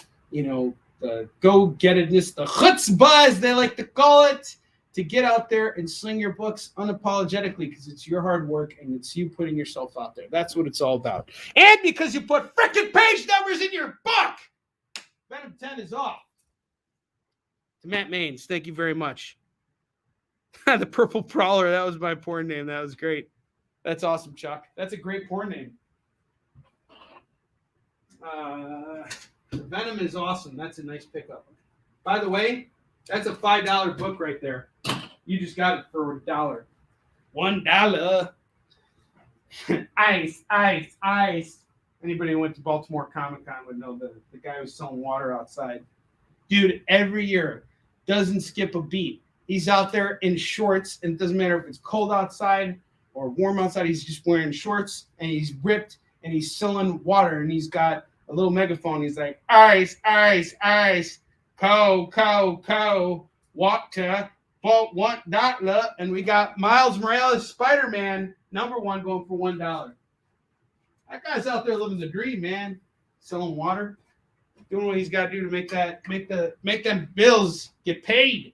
go-get-itness, the chutzpah, as they like to call it, to get out there and sling your books unapologetically because it's your hard work and it's you putting yourself out there. That's what it's all about. And because you put freaking page numbers in your book, Venom 10 is off. To Matt Maines, thank you very much. The Purple Prowler, that was my porn name. That was great. That's awesome, Chuck. That's a great porn name. Venom is awesome. That's a nice pickup. By the way, that's a $5 book right there. You just got it for $1. $1. Ice, ice, ice. Anybody who went to Baltimore Comic-Con would know the guy who's selling water outside. Dude, every year, doesn't skip a beat. He's out there in shorts, and it doesn't matter if it's cold outside or warm outside. He's just wearing shorts, and he's ripped, and he's selling water, and he's got a little megaphone. He's like, ice, ice, ice, co, water, for $1. And we got Miles Morales, Spiderman, #1 going for $1. That guy's out there living the dream, man. Selling water, doing what he's got to do to make them bills get paid.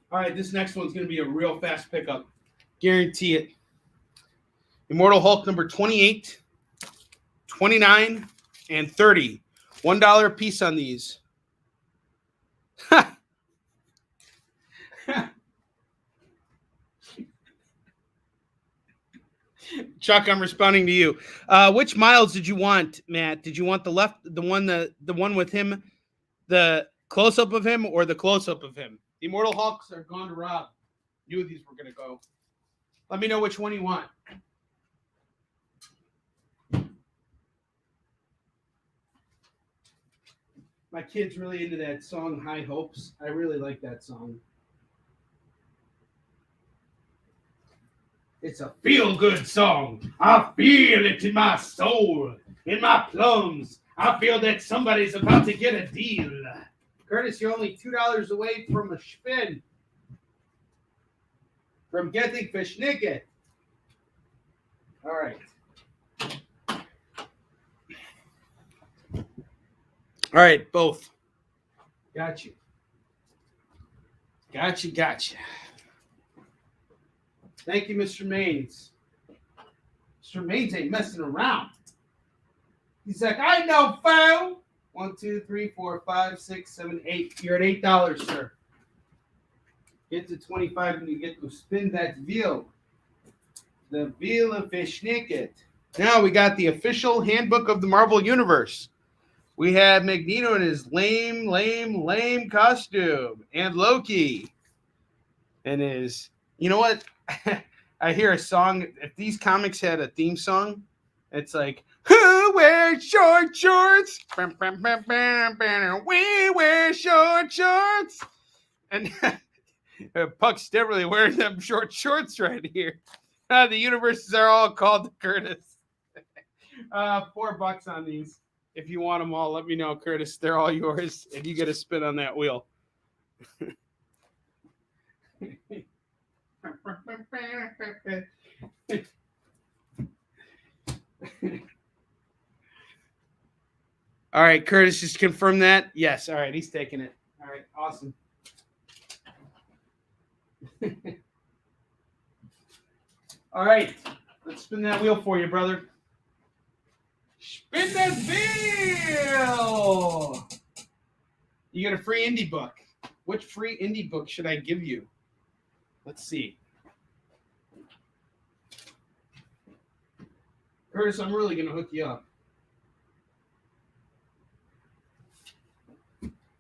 All right, this next one's going to be a real fast pickup. Guarantee it. Immortal Hulk number 28, 29, and 30. $1 a piece on these. Chuck, I'm responding to you. Which Miles did you want, Matt? Did you want the one with him, the close-up of him, or the close-up of him? The Immortal Hulks are gone to Rob. Knew these were going to go. Let me know which one you want. My kid's really into that song, High Hopes. I really like that song. It's a feel-good song. I feel it in my soul, in my plums. I feel that somebody's about to get a deal. Curtis, you're only $2 away from a spin. From getting Fishnicket. All right. All right, both. Got you. Gotcha. Thank you, Mr. Maines. Mr. Maines ain't messing around. He's like, I know, fool. 1, 2, 3, 4, 5, 6, 7, 8. You're at $8, sir. Get to 25 and you get to spin that wheel. The wheel of Fishnicket. Now we got the official handbook of the Marvel Universe. We have Magneto in his lame costume. And Loki. And his, you know what? I hear a song. If these comics had a theme song, it's like, who wears short shorts? We wear short shorts. And Puck's definitely wearing them short shorts right here. The universes are all called to Curtis. $4 on these. If you want them all, let me know, Curtis. They're all yours, and you get a spin on that wheel. All right, Curtis, just confirm that. Yes. All right, he's taking it. All right, awesome. All right, let's spin that wheel for you, brother. Spin that wheel! You get a free indie book. Which free indie book should I give you? Let's see. Curtis, I'm really going to hook you up.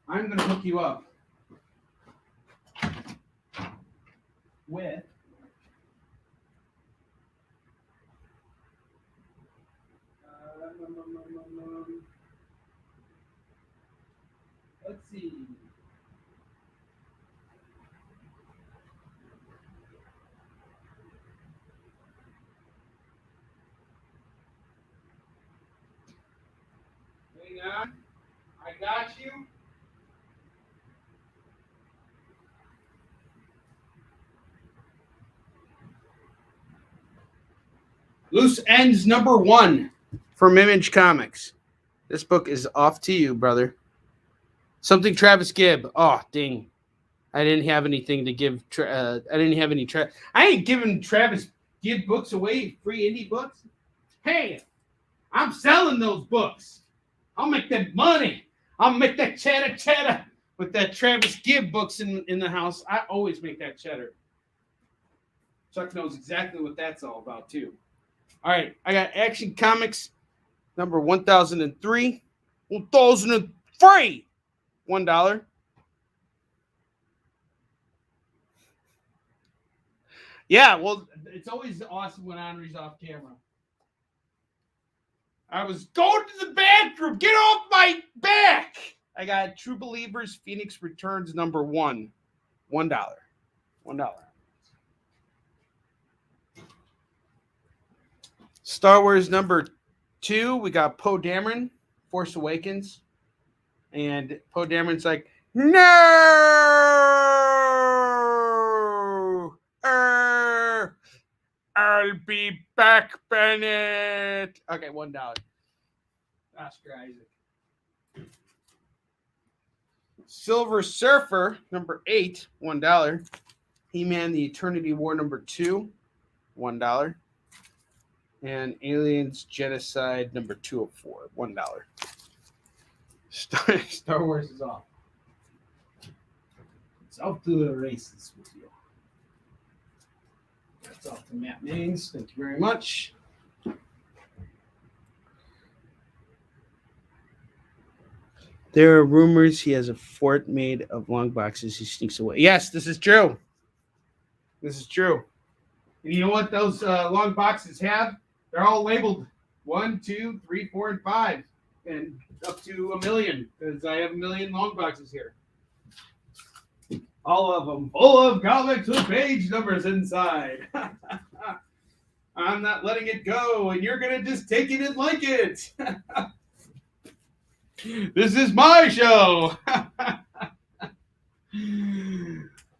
I'm going to hook you up with Hang on. I got you. Loose Ends #1 from Image Comics. This book is off to you, brother. Something Travis Gibb. Oh, dang. I didn't have anything to give. I didn't have any. I ain't giving Travis Gibb books away, free indie books. Hey, I'm selling those books. I'll make that money. I'll make that cheddar with that Travis Gibb books in the house. I always make that cheddar. Chuck knows exactly what that's all about, too. All right, I got Action Comics number 1003. 1003! $1. Yeah, well, it's always awesome when Onrie's off camera. I was going to the bathroom. Get off my back! I got True Believers Phoenix Returns #1. $1. $1. Star Wars #2. We got Poe Dameron, Force Awakens. And Poe Dameron's like, no! I'll be back, Bennett. Okay, $1. Oscar Isaac. Silver Surfer #8, $1. He-Man: The Eternity War #2, $1. And Aliens Genocide #204, $1. Star Wars is off. It's off to the races with you. That's off to Matt Maines. Thank you very much. There are rumors he has a fort made of long boxes he sneaks away. Yes, this is true. This is true. And you know what those long boxes have? They're all labeled 1, 2, 3, 4, and 5. And up to 1 million, because I have 1 million long boxes here. All of them full of comics with page numbers inside. I'm not letting it go, and you're going to just take it and like it. This is my show.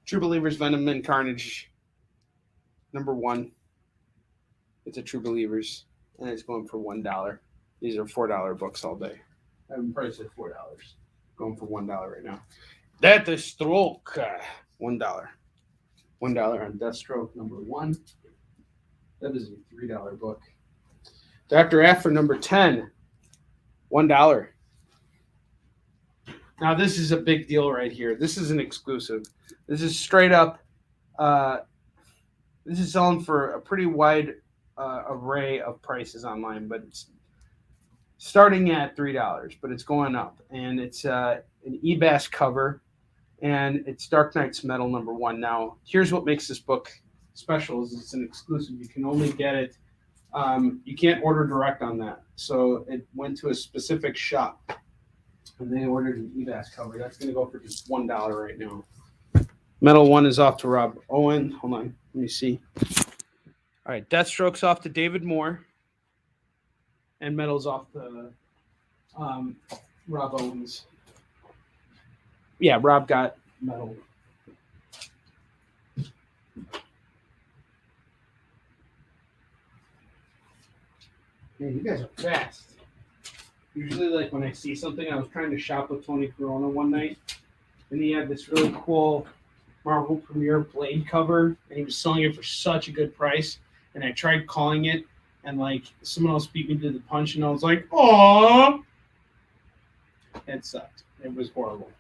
True Believers, Venom, and Carnage. #1. It's a True Believers, and it's going for $1. These are $4 books all day. I have them priced at $4. Going for $1 right now. That is Stroke. $1. $1 on Deathstroke #1. That is a $3 book. Dr. Aphra #10. $1. Now this is a big deal right here. This is an exclusive. This is straight up. This is selling for a pretty wide array of prices online, but it's starting at $3, but it's going up, and it's an eBass cover, and it's Dark Knight's Metal #1. Now, here's what makes this book special: is it's an exclusive. You can only get it. You can't order direct on that, so it went to a specific shop, and they ordered an eBass cover. That's going to go for just $1 right now. Metal 1 is off to Rob Owen. Hold on, let me see. All right, Deathstroke's off to David Moore. And Metal's off to Rob Owens. Yeah, Rob got Metal. Man, you guys are fast. Usually, like when I see something, I was trying to shop with Tony Corona one night, and he had this really cool Marvel Premiere Blade cover, and he was selling it for such a good price. And I tried calling it, and like someone else beat me to the punch, and I was like, "Aww!" It sucked. It was horrible.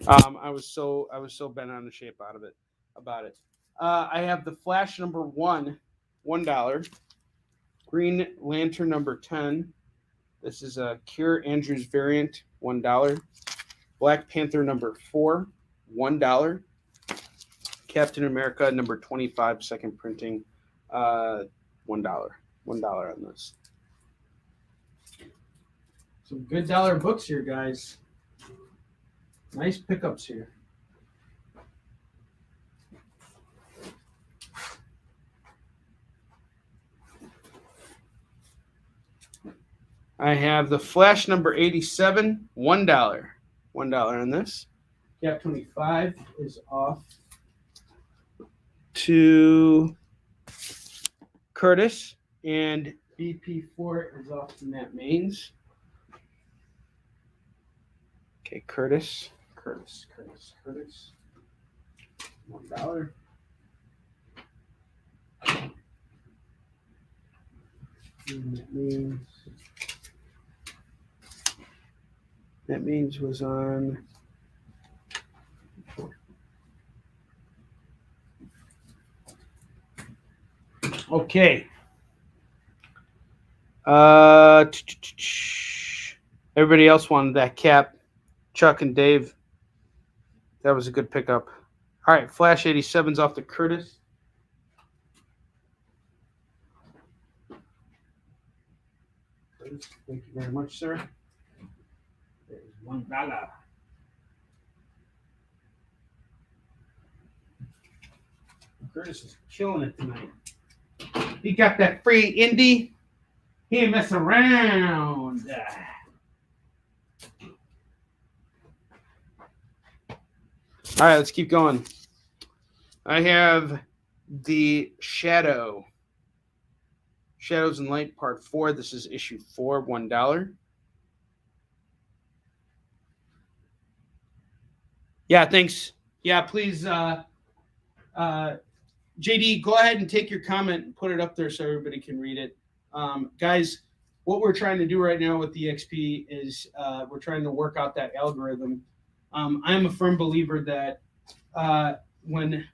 I was so bent on the shape about it. I have the Flash #1, $1. Green Lantern #10. This is a Keir Andrews variant, $1. Black Panther #4, $1. Captain America #25, second printing, $1. $1 on this. Some good dollar books here, guys. Nice pickups here. I have the Flash number 87, $1. $1 on this. Cap 25 is off to Curtis, and BP4 is off to Matt Maines. Okay, Curtis. $1. And that means was on. Okay. Everybody else wanted that cap. Chuck and Dave. That was a good pickup. All right, Flash 87's off to Curtis. Thank you very much, sir. There's $1. Curtis is killing it tonight. He got that free indie. He ain't messing around. All right, let's keep going. I have the Shadows in Light Part 4. This is issue 4, $1. Yeah, thanks. Yeah, please, JD, go ahead and take your comment and put it up there so everybody can read it. Guys, what we're trying to do right now with the XP is we're trying to work out that algorithm. I'm a firm believer that when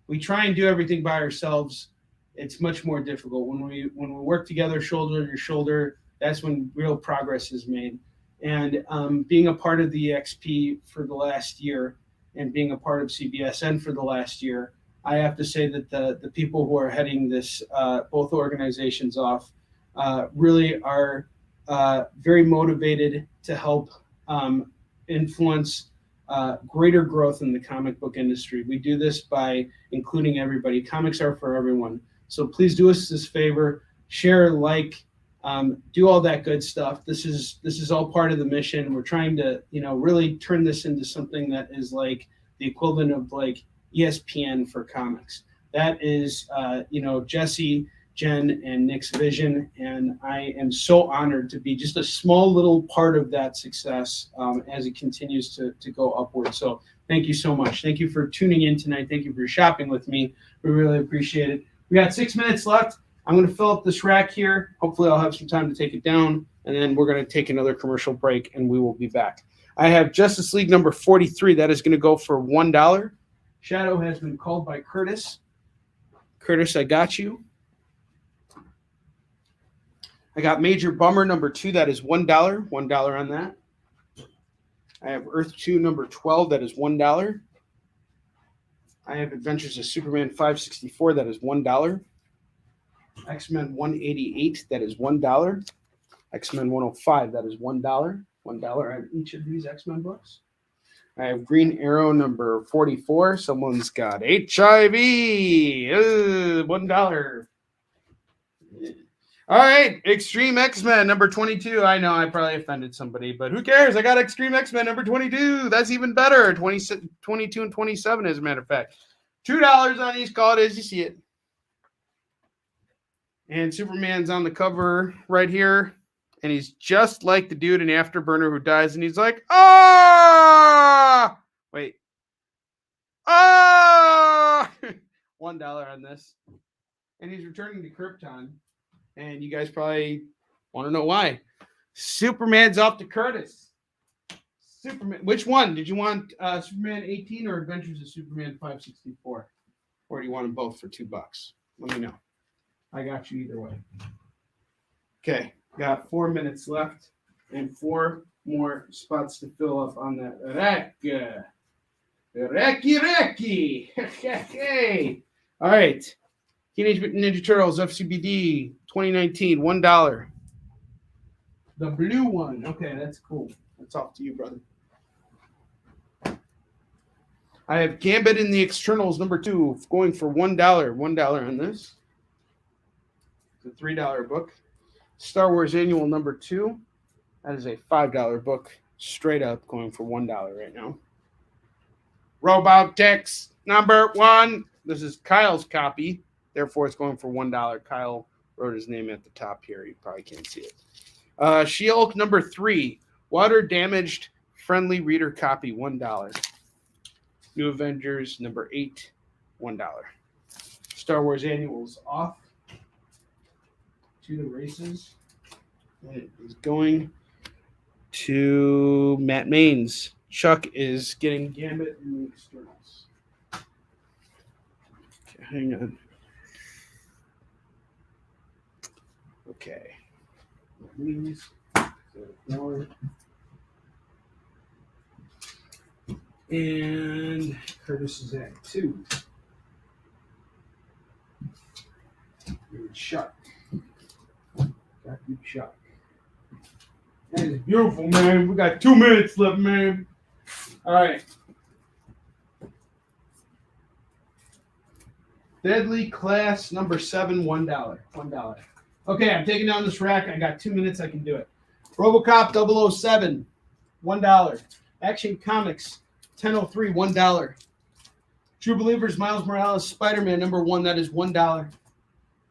we try and do everything by ourselves, it's much more difficult. When we work together, shoulder to shoulder, that's when real progress is made. And being a part of the XP for the last year and being a part of CBSN for the last year, I have to say that the people who are heading this both organizations off really are very motivated to help influence greater growth in the comic book industry. We do this by including everybody. Comics are for everyone. So please do us this favor, share, like, do all that good stuff. This is all part of the mission. We're trying to, really turn this into something that is like the equivalent of like ESPN for comics. That is, Jesse, Jen, and Nick's vision, and I am so honored to be just a small little part of that success as it continues to go upward. So thank you so much. Thank you for tuning in tonight. Thank you for shopping with me. We really appreciate it. We got 6 minutes left. I'm going to fill up this rack here. Hopefully I'll have some time to take it down, and then we're going to take another commercial break, and we will be back. I have Justice League number 43. That is going to go for $1. Shadow has been called by Curtis. Curtis, I got you. I got Major Bummer number 2. That is $1. $1 on that. I have Earth 2 number 12. That is $1. I have Adventures of Superman 564. That is $1. X-Men 188. That is $1. X-Men 105. That is $1. $1 on each of these X-Men books. I have Green Arrow number 44. Someone's got HIV. $1. All right, Extreme X-Men number 22. I know I probably offended somebody, but who cares? I got Extreme X-Men number 22. That's even better. 22 and 27, as a matter of fact. $2 on each. Call it as you see it. And Superman's on the cover right here. And he's just like the dude in Afterburner who dies. And he's like, ah! Wait. Ah! $1 on this. And he's returning to Krypton. And you guys probably want to know why. Superman's off to Curtis. Superman. Which one? Did you want Superman 18 or Adventures of Superman 564? Or do you want them both for $2? Let me know. I got you either way. Okay. Got 4 minutes left and 4 more spots to fill up on that rack. Racky. Hey. All right. Teenage Mutant Ninja Turtles FCBD 2019, $1. The blue one. Okay, that's cool. That's off to you, brother. I have Gambit in the Externals number 2 going for $1. $1 on this. It's a $3 book. Star Wars Annual number 2. That is a $5 book, straight up going for $1 right now. Robotics #1. This is Kyle's copy. Therefore, it's going for $1. Kyle wrote his name at the top here. You probably can't see it. She-Hulk #3. Water damaged friendly reader copy, $1. New Avengers #8, $1. Star Wars Annuals off to the races. It is going to Matt Maines. Chuck is getting Gambit in the externals. Okay, hang on. Okay. Maines. And Curtis is at 2. Chuck. Got you, Chuck. That is beautiful, man. We got 2 minutes left, man. All right. Deadly Class #7, $1. $1. Okay, I'm taking down this rack. I got 2 minutes. I can do it. RoboCop 007, $1. Action Comics 1003, $1. True Believers Miles Morales Spiderman #1, that is $1.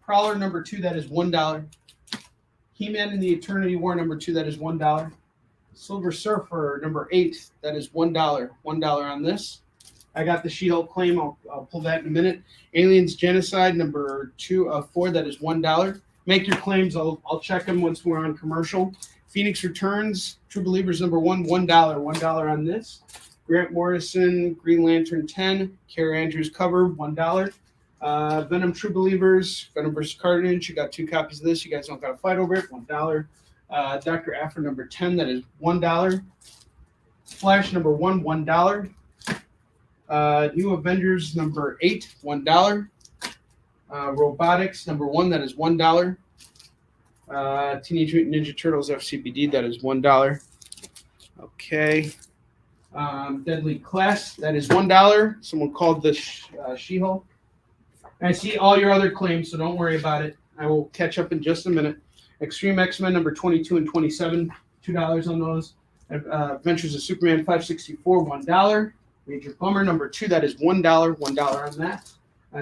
Prowler #2, that is $1. He-Man in the Eternity War #2, that is $1. Silver Surfer #8, that is $1. $1 on this. I got the She-Hulk claim. I'll pull that in a minute. Aliens Genocide #4, that is $1. Make your claims. I'll check them once we're on commercial. Phoenix Returns, True Believers #1, $1. $1 on this. Grant Morrison, Green Lantern 10, Carrie Andrews cover, $1. Venom True Believers, Venom vs. Carnage. You got 2 copies of this. You guys don't got to fight over it. $1. Dr. Aphra #10, that is $1. Flash #1, $1. New Avengers #8, $1. Robotics #1, that is $1. Teenage Mutant Ninja Turtles FCBD, that is $1. Okay. Deadly Class, that is $1. Someone called this She-Hulk. I see all your other claims, so don't worry about it. I will catch up in just a minute. Extreme X-Men #22 and 27, $2 on those. Adventures of Superman 564, $1. Major Bummer #2, that is $1. $1 on that.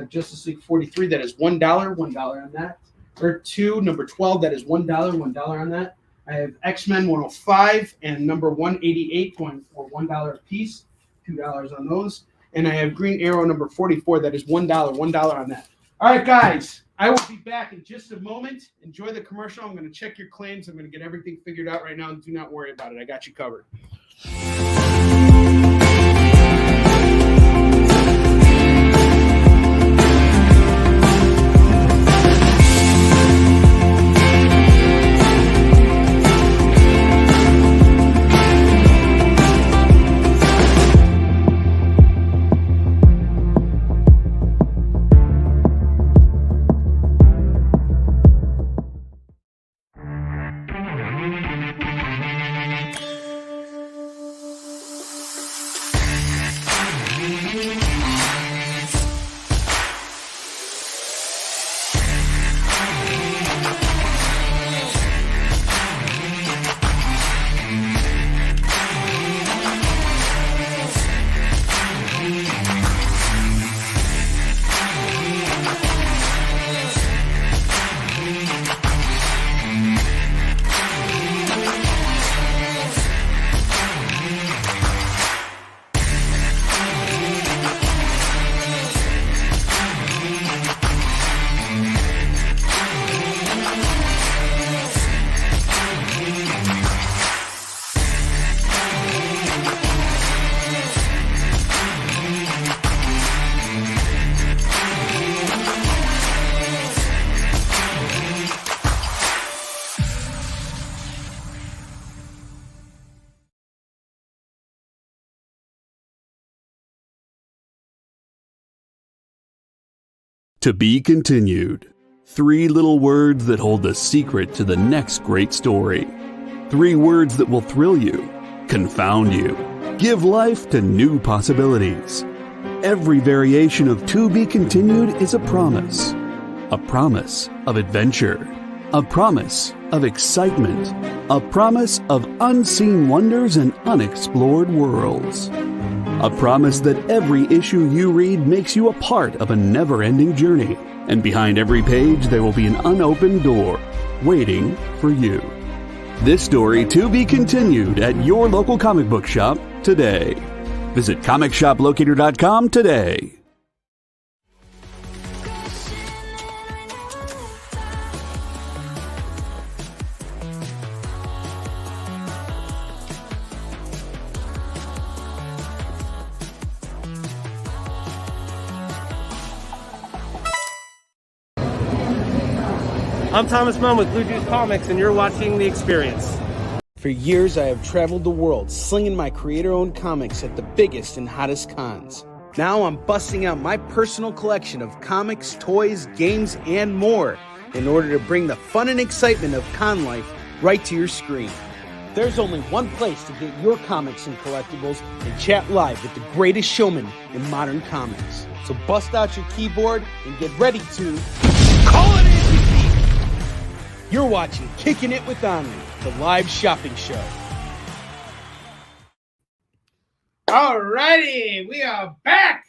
Justice League 43, that is $1. $1 on that. Earth 2 #12, that is $1. $1 on that. I have X-Men 105 and #188 going for $1 a piece, $2 on those. And I have Green Arrow #44, that is $1. $1 on that. All right, guys, I will be back in just a moment. Enjoy the commercial. I'm going to check your claims. I'm going to get everything figured out right now. Do not worry about it. I got you covered. To be continued. 3 little words that hold the secret to the next great story. 3 words that will thrill you, confound you, give life to new possibilities. Every variation of To Be Continued is a promise of adventure. A promise of excitement. A promise of unseen wonders and unexplored worlds. A promise that every issue you read makes you a part of a never-ending journey. And behind every page, there will be an unopened door waiting for you. This story to be continued at your local comic book shop today. Visit comicshoplocator.com today. I'm Thomas Munn with Blue Juice Comics, and you're watching The Experience. For years, I have traveled the world slinging my creator-owned comics at the biggest and hottest cons. Now I'm busting out my personal collection of comics, toys, games, and more in order to bring the fun and excitement of con life right to your screen. There's only one place to get your comics and collectibles and chat live with the greatest showman in modern comics. So bust out your keyboard and get ready to call it in! You're watching Kickin' It with Onrie, the live shopping show. Alrighty, we are back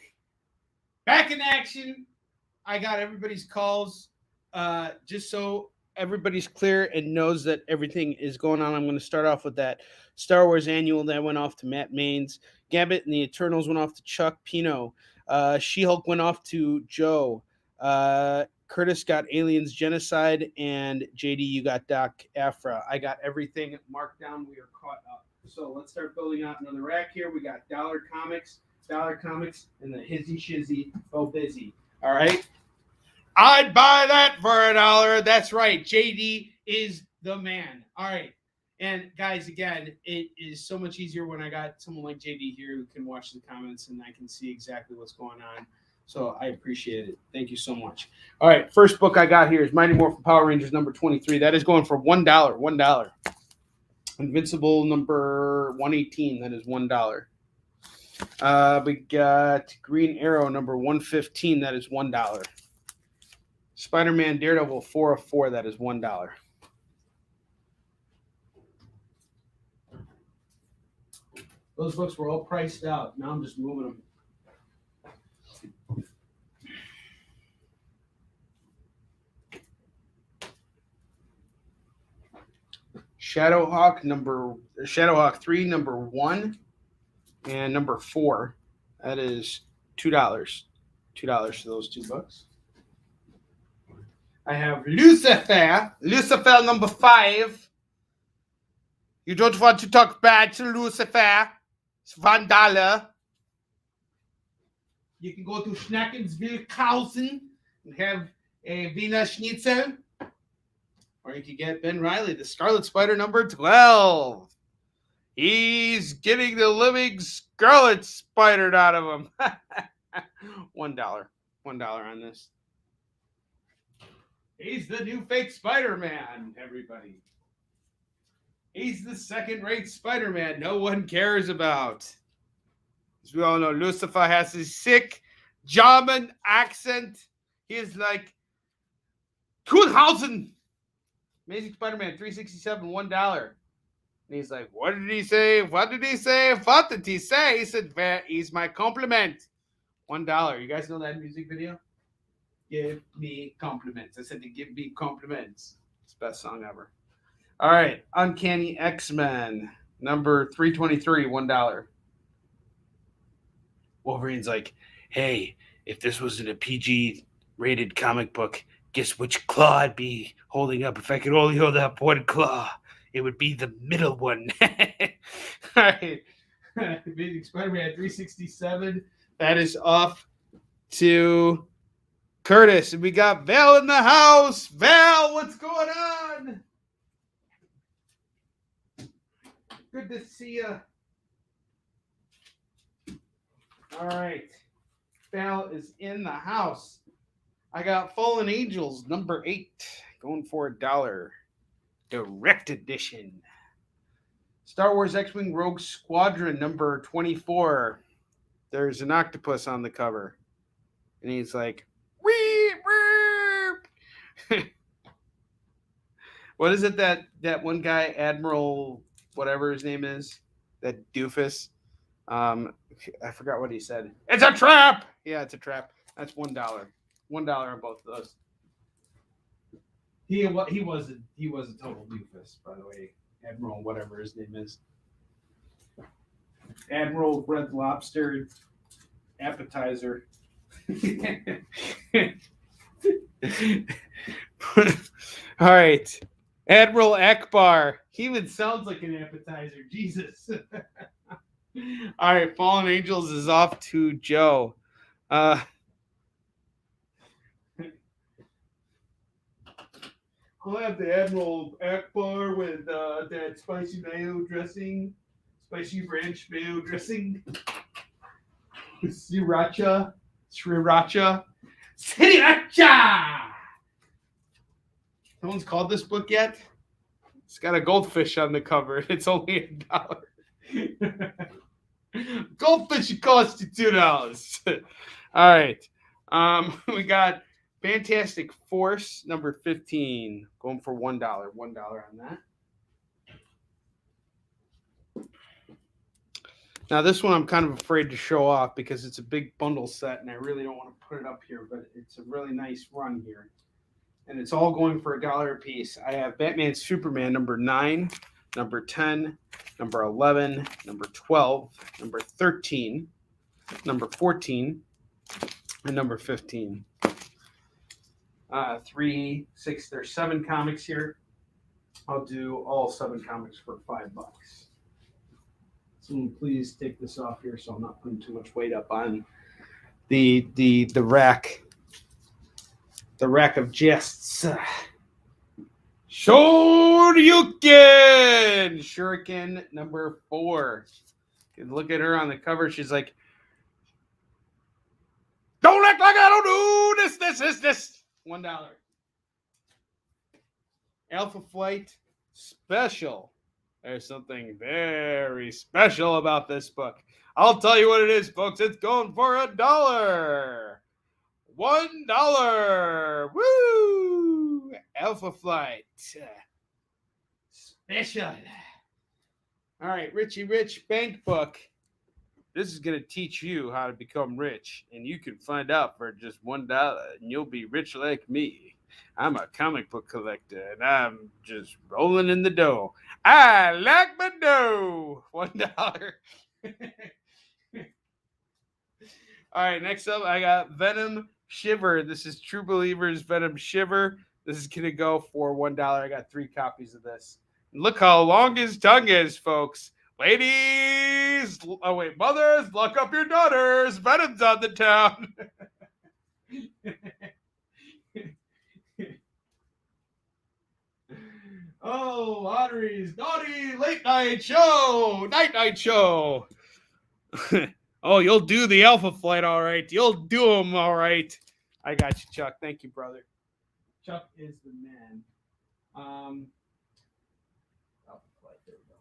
in action. I got everybody's calls. Just so everybody's clear and knows that everything is going on, I'm going to start off with that Star Wars annual that went off to Matt Maines. Gambit and the Eternals went off to Chuck Pino. She-Hulk went off to Joe. Curtis got Aliens Genocide, and JD, you got Doc Afra. I got everything marked down. We are caught up. So let's start building out another rack here. We got Dollar Comics, and the Hizzy Shizzy Bo Busy. All right. I'd buy that for $1. That's right. JD is the man. All right. And guys, again, it is so much easier when I got someone like JD here who can watch the comments and I can see exactly what's going on. So I appreciate it. Thank you so much. All right, first book I got here is Mighty Morphin Power Rangers number 23. That is going for $1. $1. Invincible number 118. That is $1. We got Green Arrow number 115. That is $1. Spiderman Daredevil 4 of 4. That is $1. Those books were all priced out. Now I'm just moving them. Shadowhawk 3, number 1, and number 4. That is $2. $2 for those 2 books. I have Lucifer number 5. You don't want to talk bad to Lucifer. It's $1. You can go to Schnackensville-Kausen and have a Wiener Schnitzel. Or you can get Ben Reilly, the Scarlet Spider number 12. He's getting the living Scarlet Spider out of him. $1. $1 on this. He's the new fake Spider-Man, everybody. He's the second-rate Spider-Man no one cares about. As we all know, Lucifer has his sick German accent. He is like 2,000. Amazing Spider-Man 367, $1. And he's like, what did he say? What did he say? What did he say? He said, where is my compliment? $1. You guys know that music video? Give me compliments. I said to give me compliments. It's the best song ever. All right. Uncanny X-Men, number 323, $1. Wolverine's like, hey, if this wasn't a PG-rated comic book, guess which claw I'd be holding up? If I could only hold up one claw, it would be the middle one. All right. Amazing Spider-Man 367. That is off to Curtis. And we got Val in the house. Val, what's going on? Good to see you. All right. Val is in the house. I got Fallen Angels, number 8, going for $1. Direct edition. Star Wars X-Wing Rogue Squadron, number 24. There's an octopus on the cover. And he's like, wee, wee. What is it that one guy, Admiral, whatever his name is, that doofus? I forgot what he said. It's a trap. Yeah, it's a trap. That's $1. $1 on both of those. He was a total doofus, by the way. Admiral, whatever his name is. Admiral Red Lobster appetizer. All right. Admiral Akbar. He even sounds like an appetizer. Jesus. All right. Fallen Angels is off to Joe. I'll have the Admiral Akbar with that spicy mayo dressing, spicy ranch mayo dressing, sriracha. Someone's called this book yet? It's got a goldfish on the cover. It's only $1. Goldfish costs you $2. All right. We got Fantastic Force number 15, going for $1. $1 on that. Now this one I'm kind of afraid to show off because it's a big bundle set and I really don't want to put it up here, but it's a really nice run here. And it's all going for $1 a piece. I have Batman Superman number 9, number 10, number 11, number 12, number 13, number 14, and number 15. 3, 6, there's 7 comics here. I'll do all 7 comics for $5. Someone please take this off here so I'm not putting too much weight up on the rack. The rack of jests. Shuriken number 4. You can look at her on the cover. She's like, don't act like I don't do this. $1. Alpha Flight Special. There's something very special about this book. I'll tell you what it is, folks. It's going for $1. $1. Woo! Alpha Flight Special. All right, Richie Rich Bank Book. This is going to teach you how to become rich, and you can find out for just $1, and you'll be rich like me. I'm a comic book collector, and I'm just rolling in the dough. I like my dough. $1. All right, next up, I got Venom Shiver. This is True Believers Venom Shiver. This is going to go for $1. I got 3 copies of this. And look how long his tongue is, folks. Ladies, mothers, lock up your daughters. Venom's on the town. Oh, Onrie's naughty late night show. Night show. Oh, you'll do the Alpha Flight all right. You'll do them all right. I got you, Chuck. Thank you, brother. Chuck is the man. Alpha Flight. There we go.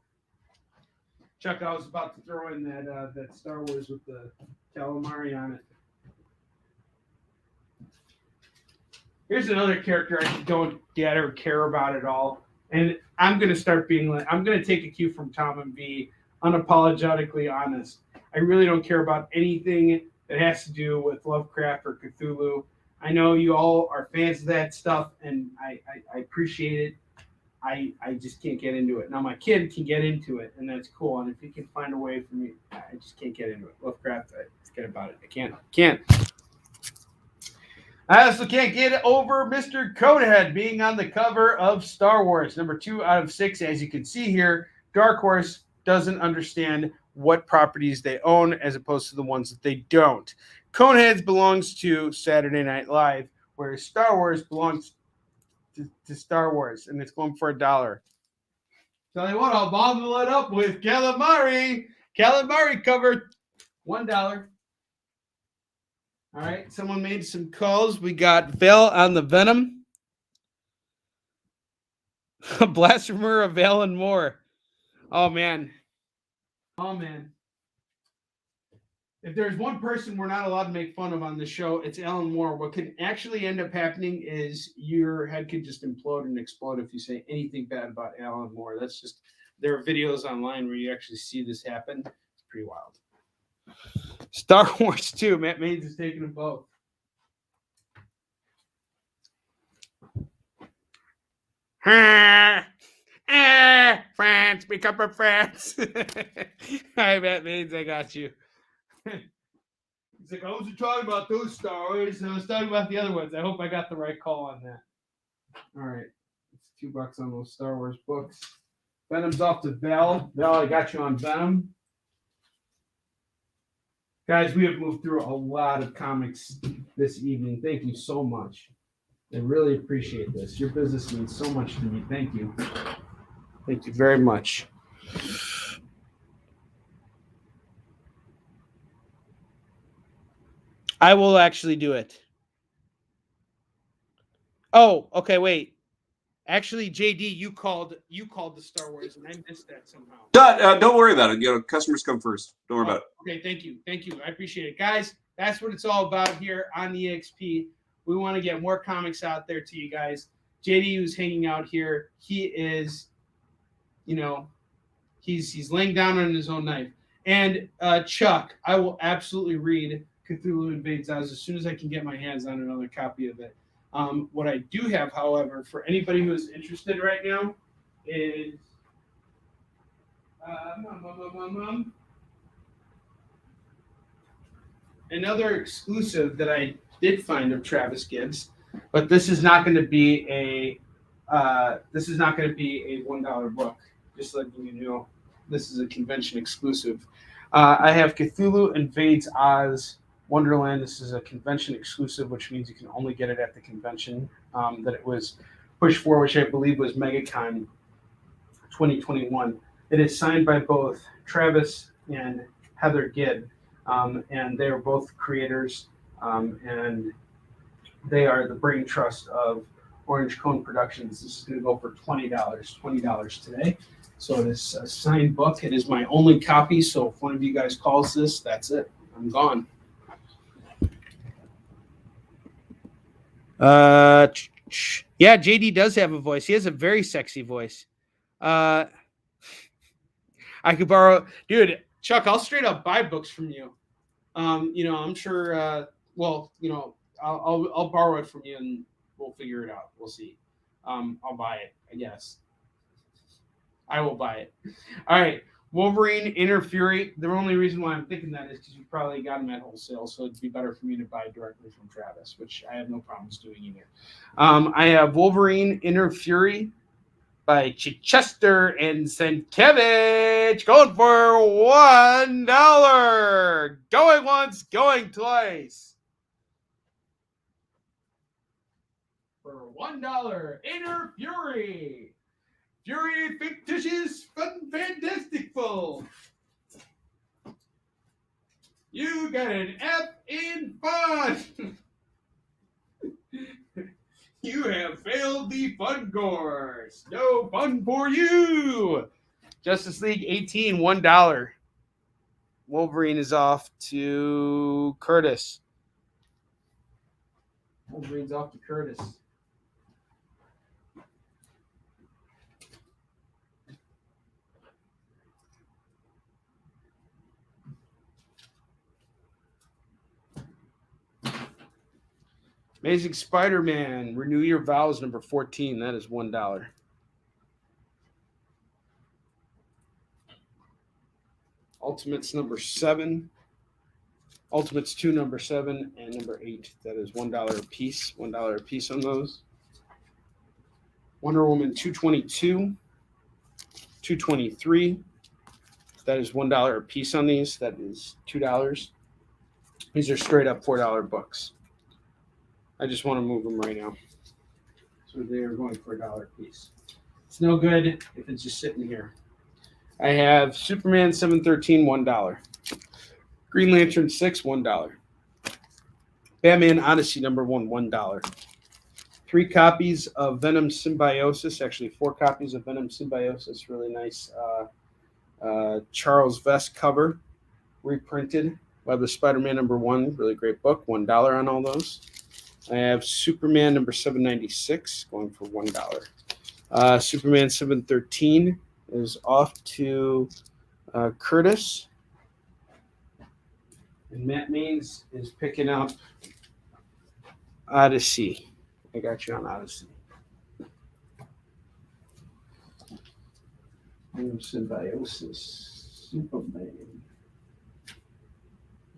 Chuck, I was about to throw in that Star Wars with the calamari on it. Here's another character I don't get or care about at all. And I'm going to start being like, I'm going to take a cue from Tom and be unapologetically honest. I really don't care about anything that has to do with Lovecraft or Cthulhu. I know you all are fans of that stuff, and I appreciate it. I just can't get into it. Now, my kid can get into it, and that's cool. And if he can find a way for me, I just can't get into it. Lovecraft, forget about it. I can't. I also can't get over Mr. Conehead being on the cover of Star Wars. Number 2 out of 6. As you can see here, Dark Horse doesn't understand what properties they own as opposed to the ones that they don't. Coneheads belongs to Saturday Night Live, whereas Star Wars belongs to Star Wars, and it's going for $1. Tell you what, I'll bundle it up with calamari. Calamari cover, $1. All right, someone made some calls. We got Val on the Venom. Blasphemer of Alan Moore. Oh, man. if there's one person we're not allowed to make fun of on the show, it's Alan Moore. What could actually end up happening is your head could just implode and explode if you say anything bad about Alan Moore. That's just, there are videos online where you actually see this happen. It's pretty wild. Star Wars 2, Matt Maines is taking them both. France, become a France. Hi, Matt Maines, I got you. He's like, I wasn't talking about those Star Wars. I was talking about the other ones. I hope I got the right call on that. All right. It's $2 on those Star Wars books. Venom's off to Val. Val, I got you on Venom. Guys, we have moved through a lot of comics this evening. Thank you so much. I really appreciate this. Your business means so much to me. Thank you. Thank you very much. I will actually do it. Oh, okay, wait. Actually, JD, you called the Star Wars, and I missed that somehow. Don't worry about it. You know, customers come first. Don't worry about it. Okay, thank you. I appreciate it. Guys, that's what it's all about here on the EXP. We want to get more comics out there to you guys. JD, who's hanging out here, he is, he's laying down on his own knife. And Chuck, I will absolutely read Cthulhu Invades as soon as I can get my hands on another copy of it. What I do have, however, for anybody who is interested right now, is another exclusive that I did find of Travis Gibbs, but this is not going to be a $1 book. Just letting you know, this is a convention exclusive. I have Cthulhu Invades Oz Wonderland. This is a convention exclusive, which means you can only get it at the convention that it was pushed for, which I believe was MegaCon 2021. It is signed by both Travis and Heather Gibb, and they are both creators, and they are the brain trust of Orange Cone Productions. This is going to go for $20 today. So it is a signed book. It is my only copy, so if one of you guys calls this, that's it. I'm gone. Yeah, JD does have a voice. He has a very sexy voice. I could borrow, dude. Chuck, I'll straight up buy books from you. I'm sure. I'll borrow it from you and we'll figure it out. We'll see. I'll buy it. I guess I will buy it. All right. Wolverine, Inner Fury. The only reason why I'm thinking that is because you probably got them at wholesale, so it'd be better for me to buy directly from Travis, which I have no problems doing either. I have Wolverine, Inner Fury by Chichester and Sienkiewicz, going for $1. Going once, going twice. For $1, Inner Fury. Fury fictitious fun fantasticful. You got an F in fun. You have failed the fun course. No fun for you. Justice League 18, $1. Wolverine is off to Curtis. Wolverine's off to Curtis. Amazing Spider-Man, Renew Your Vows, number 14. That is $1. Ultimates number 7. Ultimates 2, number 7, and number 8. That is $1 a piece. $1 a piece on those. Wonder Woman 222. 223. That is $1 a piece on these. That is $2. These are straight up $4 books. I just want to move them right now. So they are going for $1 a piece. It's no good if it's just sitting here. I have Superman 713, $1. Green Lantern 6, $1. Batman Odyssey number 1, $1. 3 copies of Venom Symbiosis, actually 4 copies of Venom Symbiosis. Really nice Charles Vest cover, reprinted. Web of Spider-Man #1, really great book, $1 on all those. I have Superman #796 going for $1. Superman 713 is off to Curtis. And Matt Maines is picking up Odyssey. I got you on Odyssey. Symbiosis. Superman.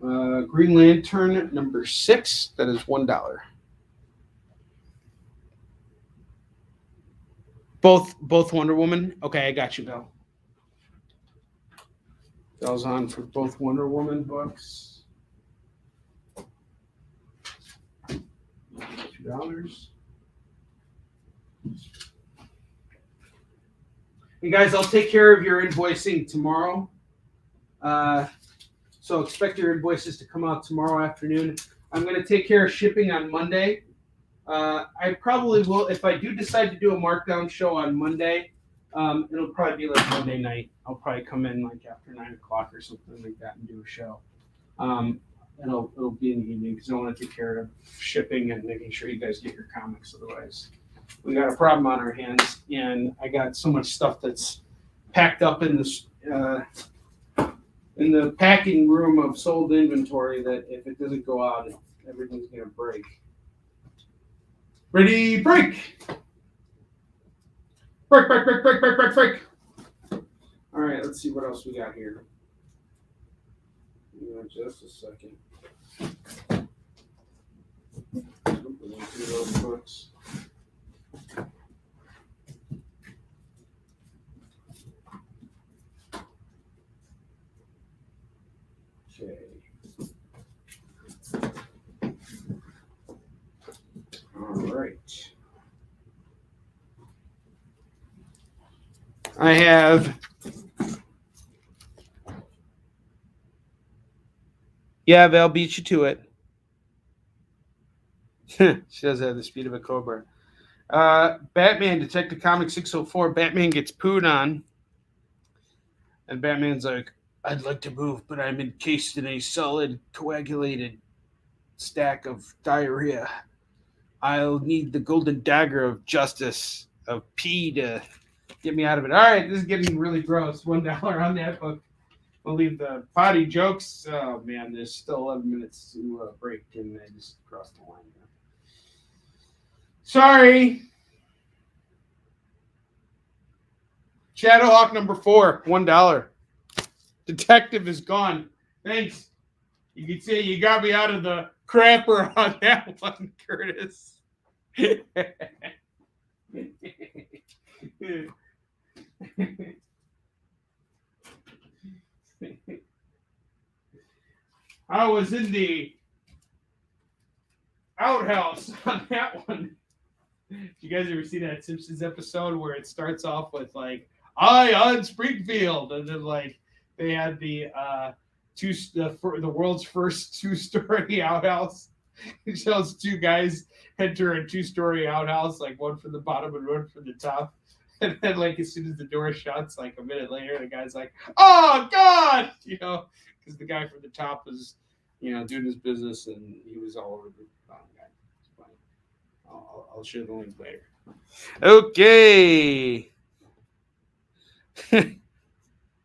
Green Lantern #6. That is $1. Both Wonder Woman. Okay, I got you, Bill. Bill's on for both Wonder Woman books. $2. Hey guys, I'll take care of your invoicing tomorrow. So expect your invoices to come out tomorrow afternoon. I'm going to take care of shipping on Monday. I probably will, if I do decide to do a markdown show on Monday, it'll probably be like Monday night. I'll probably come in like after 9 o'clock or something like that and do a show. It'll be in the evening because I want to take care of shipping and making sure you guys get your comics. Otherwise, we got a problem on our hands, and I got so much stuff that's packed up in this in the packing room of sold inventory that if it doesn't go out, everything's gonna break. Ready, break! Break. All right, let's see what else we got here. Just a second. Those books. Okay. All right. I have. Yeah, Val beat you to it. She does have the speed of a cobra. Batman, Detective Comics 604. Batman gets pooed on. And Batman's like, I'd like to move, but I'm encased in a solid, coagulated stack of diarrhea. I'll need the golden dagger of justice, of pee, to get me out of it. All right, this is getting really gross. $1 on that book. We'll leave the potty jokes. Oh, man, there's still 11 minutes to break, and I just crossed the line there. Sorry. Shadowhawk #4, $1. Detective is gone. Thanks. You can say you got me out of the crapper on that one, Curtis. I was in the outhouse on that one. Did you guys ever see that Simpsons episode where it starts off with like, "I on Springfield," and then like they had the world's first 2-story outhouse. It shows 2 guys enter a 2-story outhouse, like one from the bottom and one from the top. And then, like, as soon as the door shuts, like a minute later, the guy's like, "Oh God!" You know, because the guy from the top was, you know, doing his business, and he was all over the bottom guy. It's funny. I'll share the link later. Okay.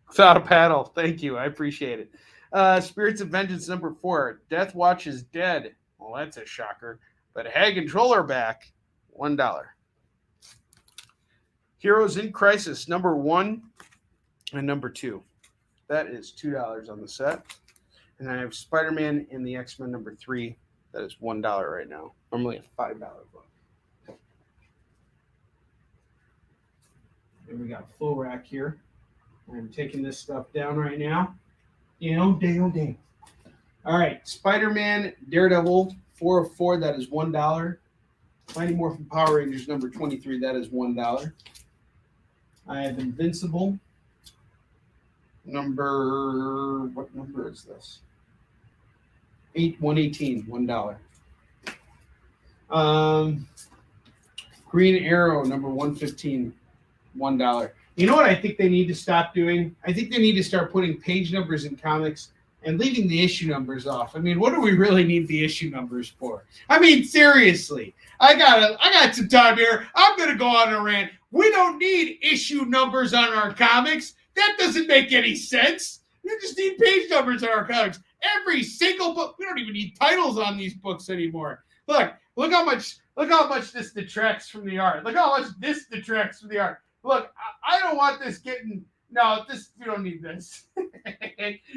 Without a paddle. Thank you. I appreciate it. Spirits of Vengeance #4. Death Watch is dead. Well, that's a shocker. But Hag and Troll are back. $1. Heroes in Crisis #1 and #2. That is $2 on the set. And I have Spider-Man and the X-Men #3. That is $1 right now. Normally a $5 book. And we got a full rack here. I'm taking this stuff down right now. You know, dang. All right, Spider-Man, Daredevil, 404. That is $1. Mighty Morphin Power Rangers #23. That is $1. I have Invincible. What number is this? 118, $1. Green Arrow #115, $1. You know what I think they need to stop doing? I think they need to start putting page numbers in comics and leaving the issue numbers off. I mean, what do we really need the issue numbers for? I mean, seriously, I got some time here. I'm gonna go on a rant. We don't need issue numbers on our comics. That doesn't make any sense. We just need page numbers on our comics. Every single book. We don't even need titles on these books anymore. Look how much this detracts from the art. Look how much this detracts from the art. Look, I don't want this getting. No, we don't need this.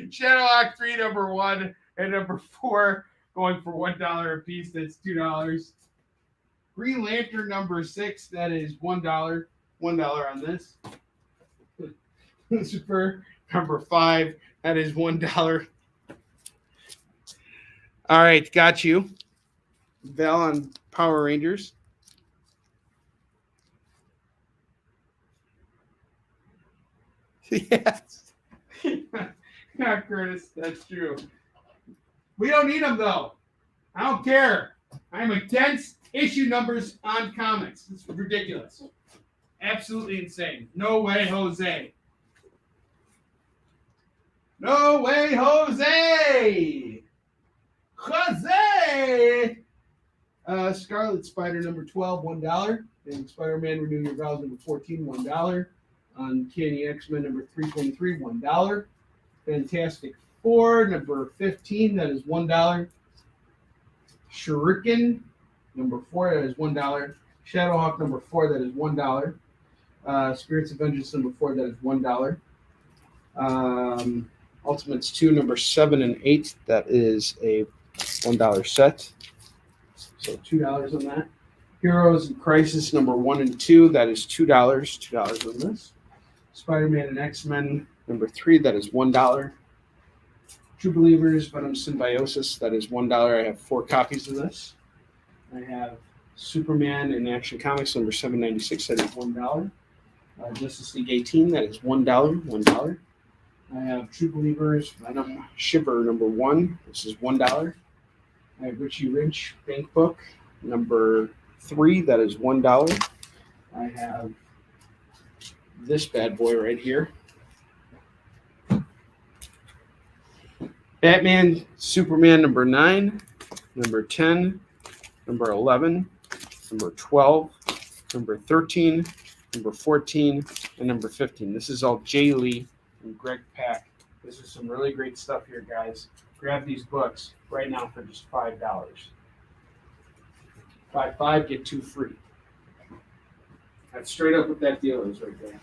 Shadowhawk 3, number 1, and number 4 going for $1 a piece. That's $2. Green Lantern number 6, that is $1. $1 on this. Lucifer number 5, that is $1. All right, got you. Val on Power Rangers. Yes. Yeah, Curtis, that's true. We don't need them, though. I don't care. I'm against issue numbers on comics. It's ridiculous. Absolutely insane. No way, Jose. No way, Jose. Jose. Scarlet Spider number 12, $1. And Spider-Man Renew Your Vows number 14, $1. Uncanny X-Men number 323, $1. Fantastic Four number 15, that is $1. Shuriken number 4, that is $1. Shadowhawk number 4, that is $1. Spirits of Vengeance number 4, that is $1. Ultimates 2 number 7 and 8, that is a $1 set. So $2 on that. Heroes in Crisis number 1 and 2, that is $2. $2 on this. Spider-Man and X-Men number 3, that is $1. True Believers, Venom Symbiosis, that is $1. I have 4 copies of this. I have Superman in Action Comics number 796, that is $1. Justice League 18, that is $1. $1. I have True Believers, Venom Shiver number 1, this is $1. I have Richie Rich Bank Book number 3, that is $1. I have this bad boy right here. Batman, Superman number 9, number 10, number 11, number 12, number 13, number 14, and number 15. This is all Jay Lee and Greg Pak. This is some really great stuff here, guys. Grab these books right now for just $5. Buy 5, get 2 free. That's straight up what that deal is right there.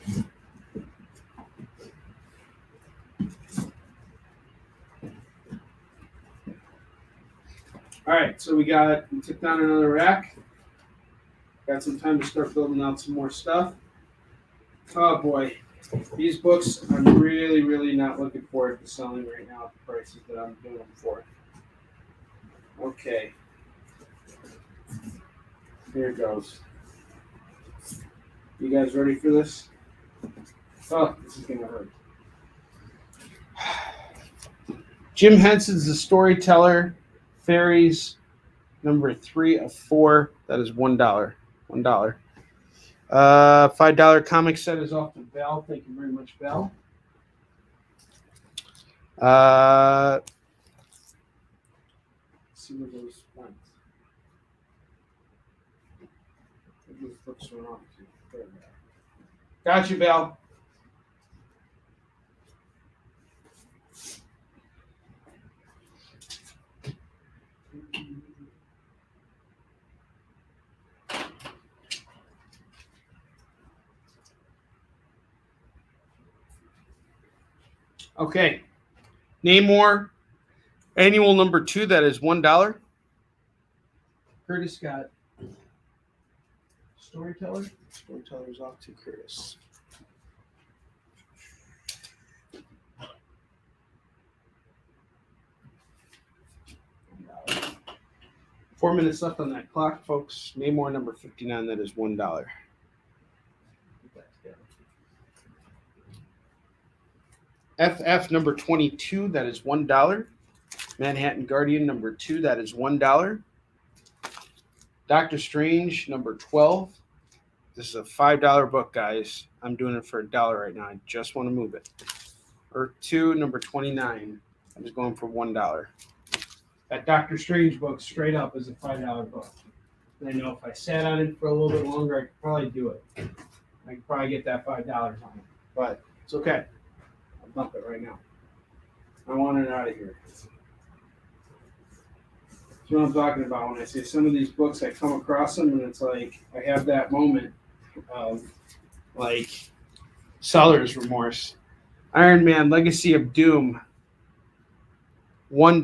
All right, so we took down another rack. Got some time to start building out some more stuff. Oh boy, these books I'm really, really not looking forward to selling right now at the prices that I'm doing them for. Okay, here it goes. You guys ready for this? Oh, this is gonna hurt. Jim Henson's The Storyteller. Fairies, number 3 of 4. That is $1. $1. $5 comic set is off to Val. Thank you very much, Val. Let's see where those went. Those books went off to. There we go. Got you, Val. Okay. Namor, annual number 2, that is $1. Curtis got Storyteller. Storyteller's off to Curtis. $1. 4 minutes left on that clock, folks. Namor number 59, that is $1. FF number 22, that is $1. Manhattan Guardian number 2, that is $1. Doctor Strange number 12. This is a $5 book, guys. I'm doing it for $1 right now. I just want to move it. Earth 2 number 29. I was going for $1. That Doctor Strange book straight up is a $5 book. And I know if I sat on it for a little bit longer, I could probably do it. I could probably get that $5 on it. But it's okay. I'll dump it right now. I want it out of here. That's what I'm talking about when I say some of these books, I come across them and it's like I have that moment of like seller's remorse. Iron Man, Legacy of Doom. $1.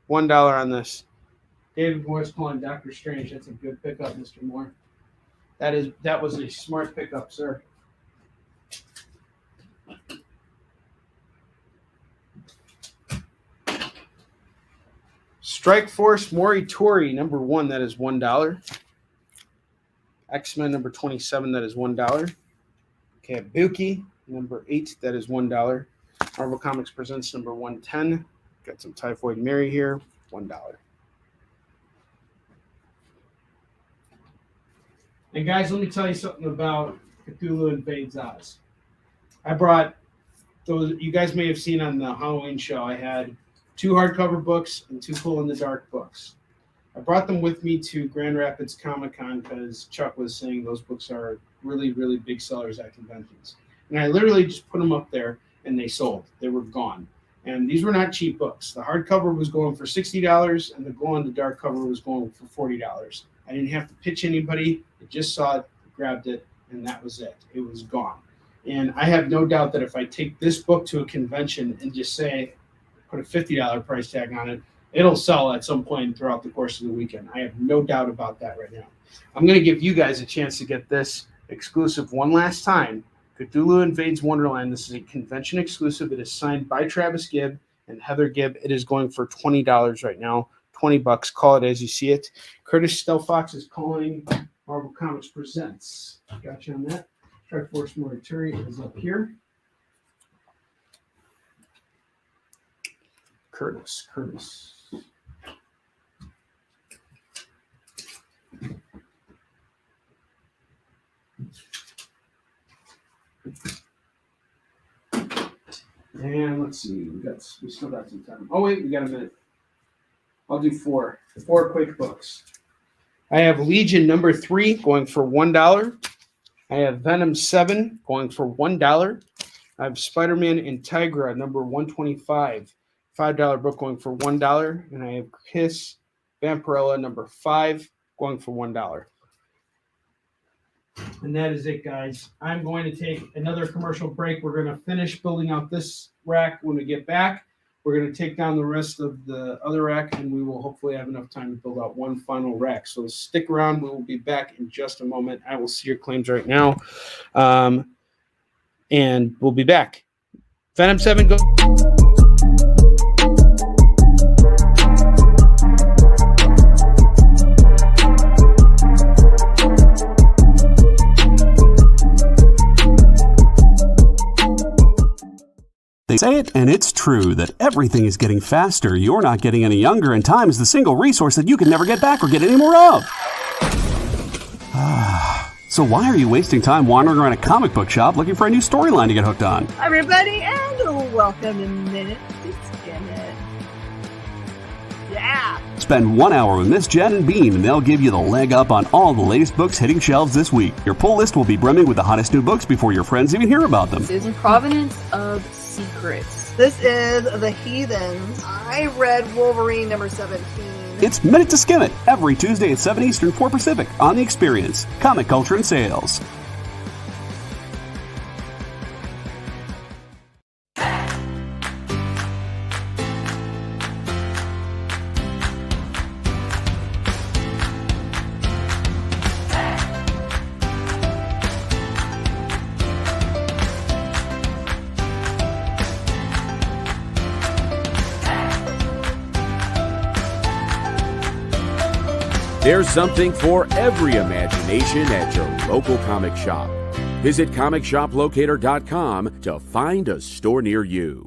$1 on this. David Moore's calling Doctor Strange. That's a good pickup, Mr. Moore. That was a smart pickup, sir. Strike Force Moritori, number 1, that is $1. X-Men number 27, that is $1. Kabuki, number 8, that is $1. Marvel Comics Presents number 110. Got some Typhoid Mary here, $1. And guys, let me tell you something about Cthulhu Invades Oz. I brought those, you guys may have seen on the Halloween show, I had 2 hardcover books and 2 glow-in-the-dark books. I brought them with me to Grand Rapids Comic-Con because Chuck was saying those books are really, really big sellers at conventions. And I literally just put them up there and they sold. They were gone. And these were not cheap books. The hardcover was going for $60 and the glow-in-the-dark cover was going for $40. I didn't have to pitch anybody. I just saw it, grabbed it, and that was it. It was gone. And I have no doubt that if I take this book to a convention and just say, put a $50 price tag on it, it'll sell at some point throughout the course of the weekend. I have no doubt about that right now. I'm going to give you guys a chance to get this exclusive one last time. Cthulhu Invades Wonderland. This is a convention exclusive. It is signed by Travis Gibb and Heather Gibb. It is going for $20 right now. $20. Call it as you see it. Curtis Stelfox is calling Marvel Comics Presents. Got you on that. Strike Force Moritori is up here. Curtis. And let's see, we still got some time. Oh wait, we got a minute. I'll do 4 quick books. I have Legion number 3 going for $1. I have Venom 7 going for $1. I have Spiderman Integra number 125, $5 book going for $1. And I have Kiss Vampirella number 5 going for $1. And that is it, guys. I'm going to take another commercial break. We're going to finish building out this rack when we get back. We're going to take down the rest of the other rack, and we will hopefully have enough time to build out one final rack. So stick around. We will be back in just a moment. I will see your claims right now. And we'll be back. Venom 7, go. They say it, and it's true, that everything is getting faster. You're not getting any younger, and time is the single resource that you can never get back or get any more of. So why are you wasting time wandering around a comic book shop looking for a new storyline to get hooked on? Hi, everybody, and welcome in a minute to Skin It. Yeah! Spend 1 hour with Miss Jen and Bean, and they'll give you the leg up on all the latest books hitting shelves this week. Your pull list will be brimming with the hottest new books before your friends even hear about them. Susan Provenance of Secrets. This is The Heathens. I read Wolverine number 17. It's Minute to Skim It, every Tuesday at 7 Eastern, 4 Pacific, on The Experience, Comic Culture and Sales. There's something for every imagination at your local comic shop. Visit ComicShopLocator.com to find a store near you.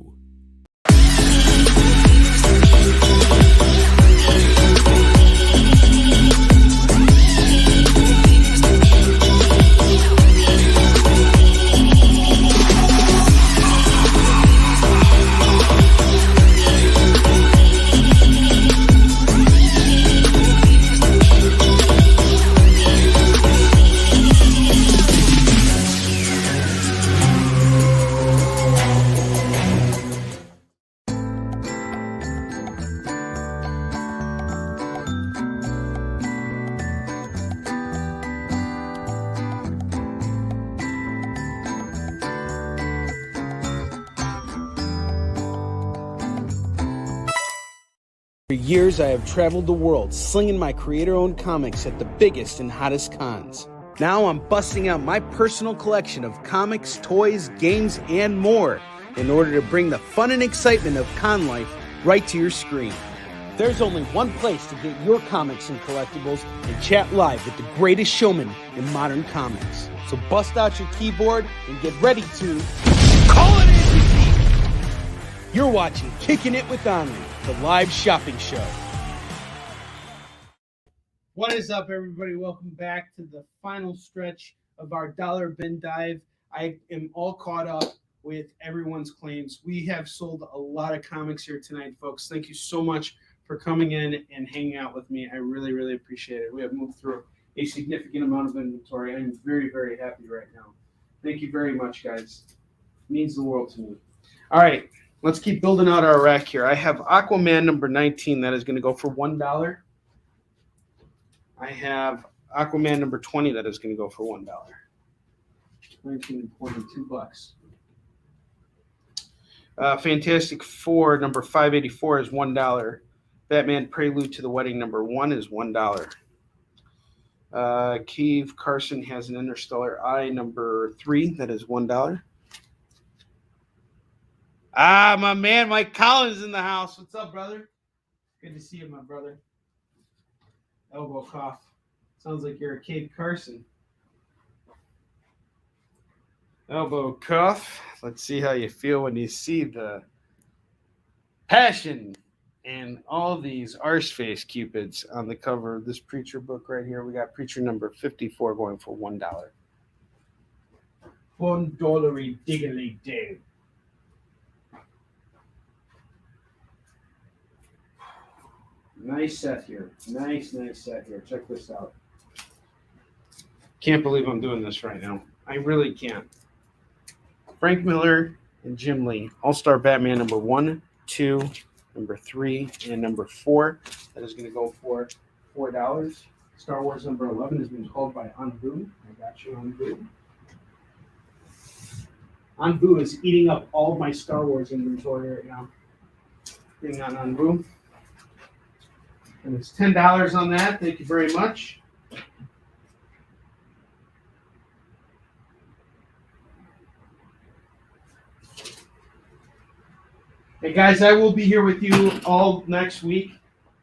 For years, I have traveled the world slinging my creator-owned comics at the biggest and hottest cons. Now I'm busting out my personal collection of comics, toys, games, and more in order to bring the fun and excitement of con life right to your screen. There's only one place to get your comics and collectibles and chat live with the greatest showman in modern comics. So bust out your keyboard and get ready to call it in. You're watching Kickin' It with Onrie, the live shopping show. What is up, everybody? Welcome back to the final stretch of our dollar bin dive. I am all caught up with everyone's claims. We have sold a lot of comics here tonight, folks. Thank you so much for coming in and hanging out with me. I really, really appreciate it. We have moved through a significant amount of inventory. I'm very, very happy right now. Thank you very much, guys. It means the world to me. All right, let's keep building out our rack here. I have Aquaman number 19. That is going to go for $1. I have Aquaman number 20. That is going to go for $1. 19 and 22 bucks. Fantastic Four number 584 is $1. Batman Prelude to the Wedding number 1 is $1. Keeve Carson has an Interstellar Eye number 3. That is $1. My man Mike Collins in the house. What's up, brother? Good to see you, my brother. Elbow cough. Sounds like you're a Keeve Carson. Elbow cuff. Let's see how you feel when you see the passion and all these arse-face cupids on the cover of this Preacher book right here. We got Preacher number 54 going for $1. $1 diggly dig. Nice set here. Nice set here. Check this out. Can't believe I'm doing this right now. I really can't. Frank Miller and Jim Lee. All-Star Batman number 1, 2, number 3, and number 4. That is going to go for $4. Star Wars number 11 has been called by Anbu. I got you, Anbu. Anbu is eating up all of my Star Wars inventory right now. Bring on Anbu. And it's $10 on that. Thank you very much. Hey guys, I will be here with you all next week.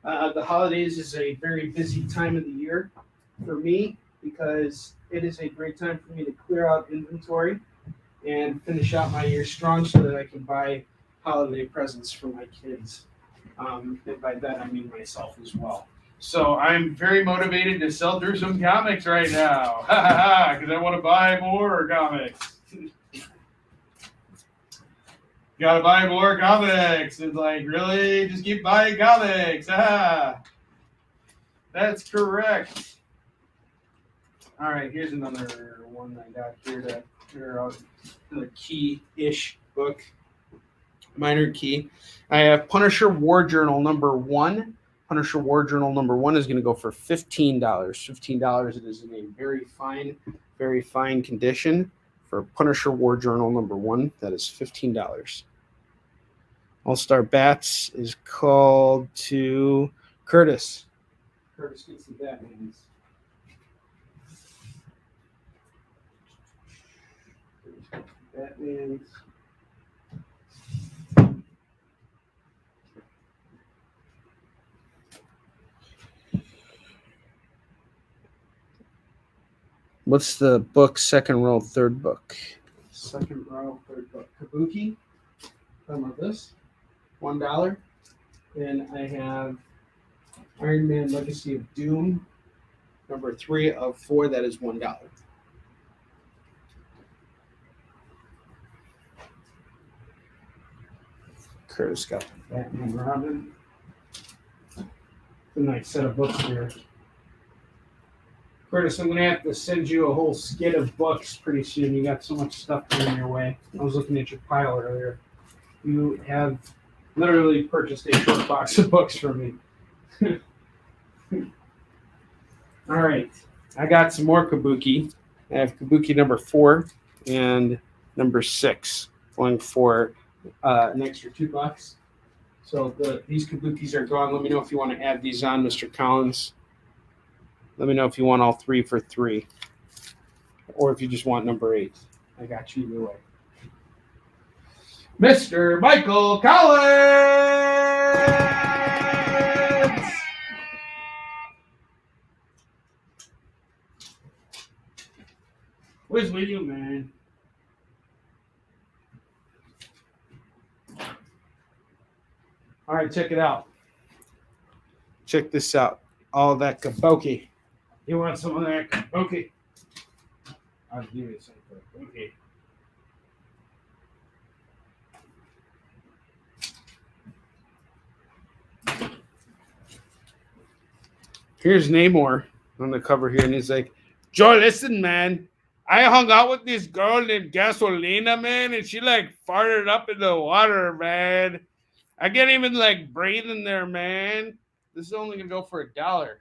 The holidays is a very busy time of the year for me because it is a great time for me to clear out inventory and finish out my year strong so that I can buy holiday presents for my kids. And by that, I mean myself as well. So I'm very motivated to sell through some comics right now. Because I want to buy more comics. Gotta buy more comics. It's like, really? Just keep buying comics. That's correct. All right, here's another one I got here to clear out. The key-ish book. Minor key. I have Punisher War Journal number 1. Punisher War Journal number 1 is going to go for $15. $15. It is in a very fine condition. For Punisher War Journal number 1, that is $15. All-Star Bats is called to Curtis. Curtis gets the Batmans. Batmans. What's the book? Second row, third book. Second row, third book. Kabuki. Talking about this. $1. Then I have Iron Man Legacy of Doom. Number 3 of 4. That is $1. Curtis got Batman Robin. It's a nice set of books here. Curtis, I'm going to have to send you a whole skid of books pretty soon. You got so much stuff coming your way. I was looking at your pile earlier. You have literally purchased a short box of books from me. All right. I got some more Kabuki. I have Kabuki number 4 and number 6 going for an extra $2. So these kabukis are gone. Let me know if you want to add these on, Mr. Collins. Let me know if you want all 3 for $3. Or if you just want number 8. I got you either way. Mr. Michael Collins! What's with you, man? All right, check it out. Check this out. All that kabuki. You want some of that kabuki? I'll give you some kabuki. Here's Namor on the cover here, and he's like, Joe, listen, man. I hung out with this girl named Gasolina, man, and she like farted up in the water, man. I can't even like breathe in there, man. This is only gonna go for $1.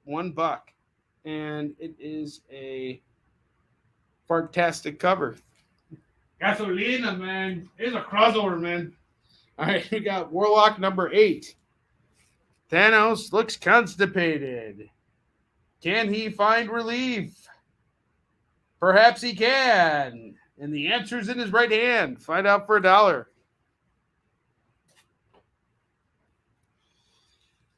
$1. And it is a fantastic cover. Gasolina, man. It's a crossover, man. All right, we got Warlock number 8. Thanos looks constipated. Can he find relief? Perhaps he can. And the answer's in his right hand. Find out for $1.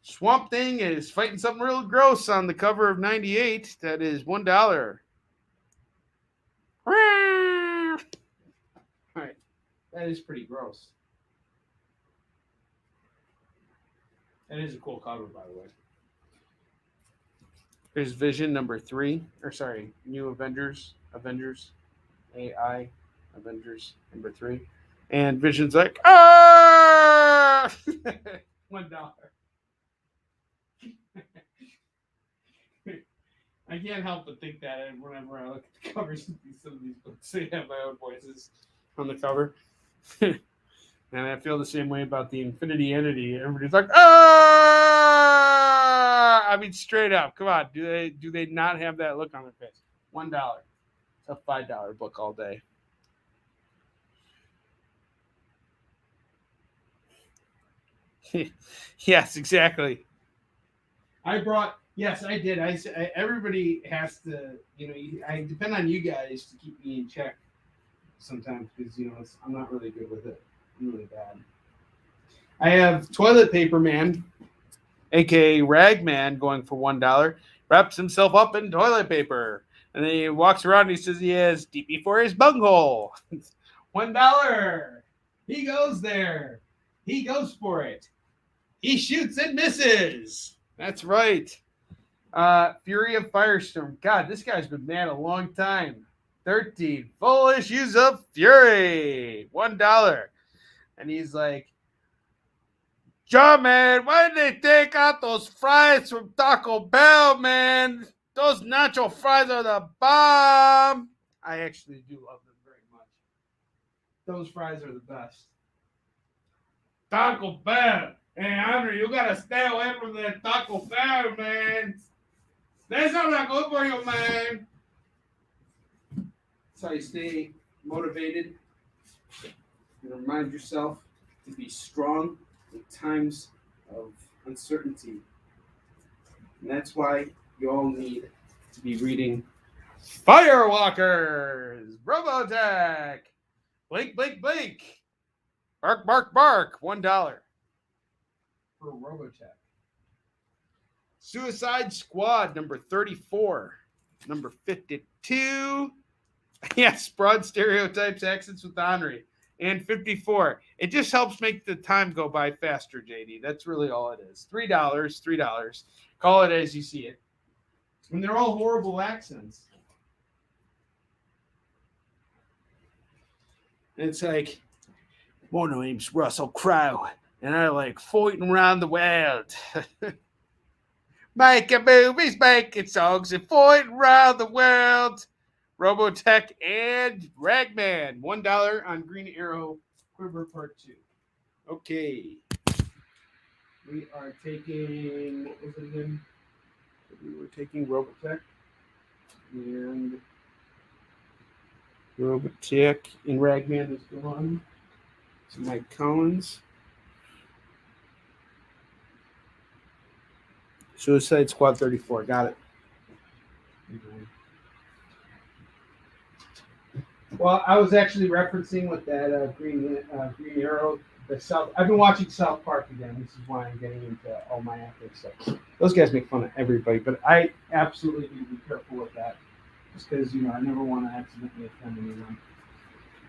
Swamp Thing is fighting something real gross on the cover of 98. That is $1. All right. That is pretty gross. That is a cool cover, by the way. There's Vision number 3. New Avengers. AI. Avengers number 3. And Vision's like, ah! $1. I can't help but think that whenever I look at the covers of some of these books, they have my own voices on the cover. And I feel the same way about the Infinity Entity. Everybody's like, ah! I mean, straight up. Come on. Do they not have that look on their face? $1. It's a $5 book all day. Yes, exactly. Yes, I did. Everybody has to, I depend on you guys to keep me in check sometimes because, I'm not really good with it. I'm really bad. I have Toilet Paper Man, a.k.a. Rag Man, going for $1. Wraps himself up in toilet paper. And then he walks around and he says he has DP for his bunghole. $1. He goes there. He goes for it. He shoots and misses. That's right. Fury of Firestorm. God, this guy's been mad a long time. 13 full issues of Fury. $1. And he's like, John, man, why did they take out those fries from Taco Bell, man? Those nacho fries are the bomb. I actually do love them very much. Those fries are the best. Taco Bell. Hey, Onrie, you got to stay away from that Taco Bell, man. That's not good for you, man. That's how you stay motivated. And remind yourself to be strong in times of uncertainty. And that's why you all need to be reading Firewalkers, Robotech, Blink, Blink, Blink, Bark, Bark, Bark, $1 for Robotech. Suicide Squad, number 34, number 52. Yes, broad stereotypes, accents with Onrie. And 54. It just helps make the time go by faster, JD. That's really all it is. $3. Call it as you see it. And they're all horrible accents. And it's like, my name's Russell Crowe, and I like fighting around the world. Making movies, making songs, and fighting around the world. Robotech and Ragman. $1 on Green Arrow Quiver Part 2. Okay. We are taking, what was it again? We were taking Robotech. And Robotech and Ragman is gone. So Mike Collins. Suicide Squad 34. Got it. Well, I was actually referencing with that Green Arrow. I've been watching South Park again. This is why I'm getting into all my acting stuff. Those guys make fun of everybody, but I absolutely need to be careful with that, just because I never want to accidentally offend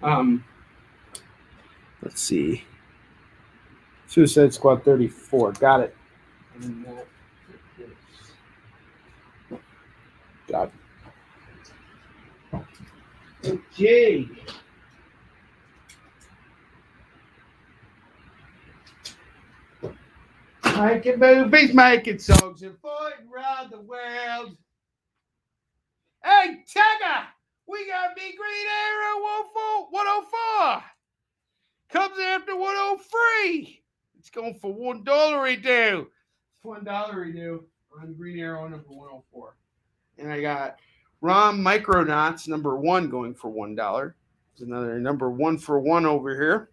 anyone. Let's see. Suicide Squad 34. Got it. And that is... Got it. Okay. Making movies, making songs, and fighting around the world. Hey, Tagger! We got me Green Arrow 104. Comes after 103. It's going for $1 redo. It's $1 redo on Green Arrow number 104. And I got ROM Micronauts number 1 going for $1. There's another number 1 for 1 over here.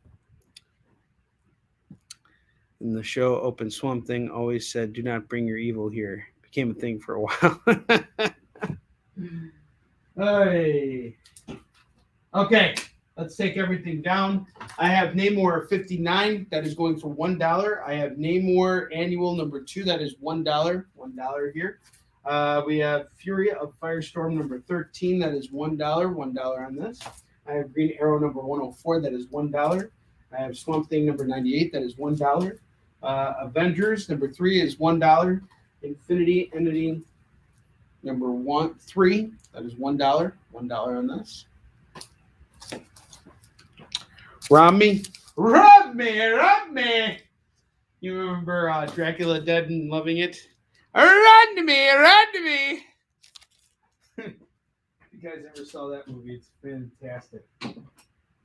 In the show, Open Swamp Thing always said, "Do not bring your evil here." Became a thing for a while. Hey. Okay, let's take everything down. I have Namor 59. That is going for $1. I have Namor Annual number 2. That is $1. $1 here. We have Fury of Firestorm number 13. That is $1. $1 on this. I have Green Arrow number 104. That is $1. I have Swamp Thing number 98. That is $1. Avengers number 3 is $1. Infinity Entity number 3. That is $1. $1 on this. Rob me. You remember Dracula Dead and Loving It? Run to me. You guys ever saw that movie? It's fantastic.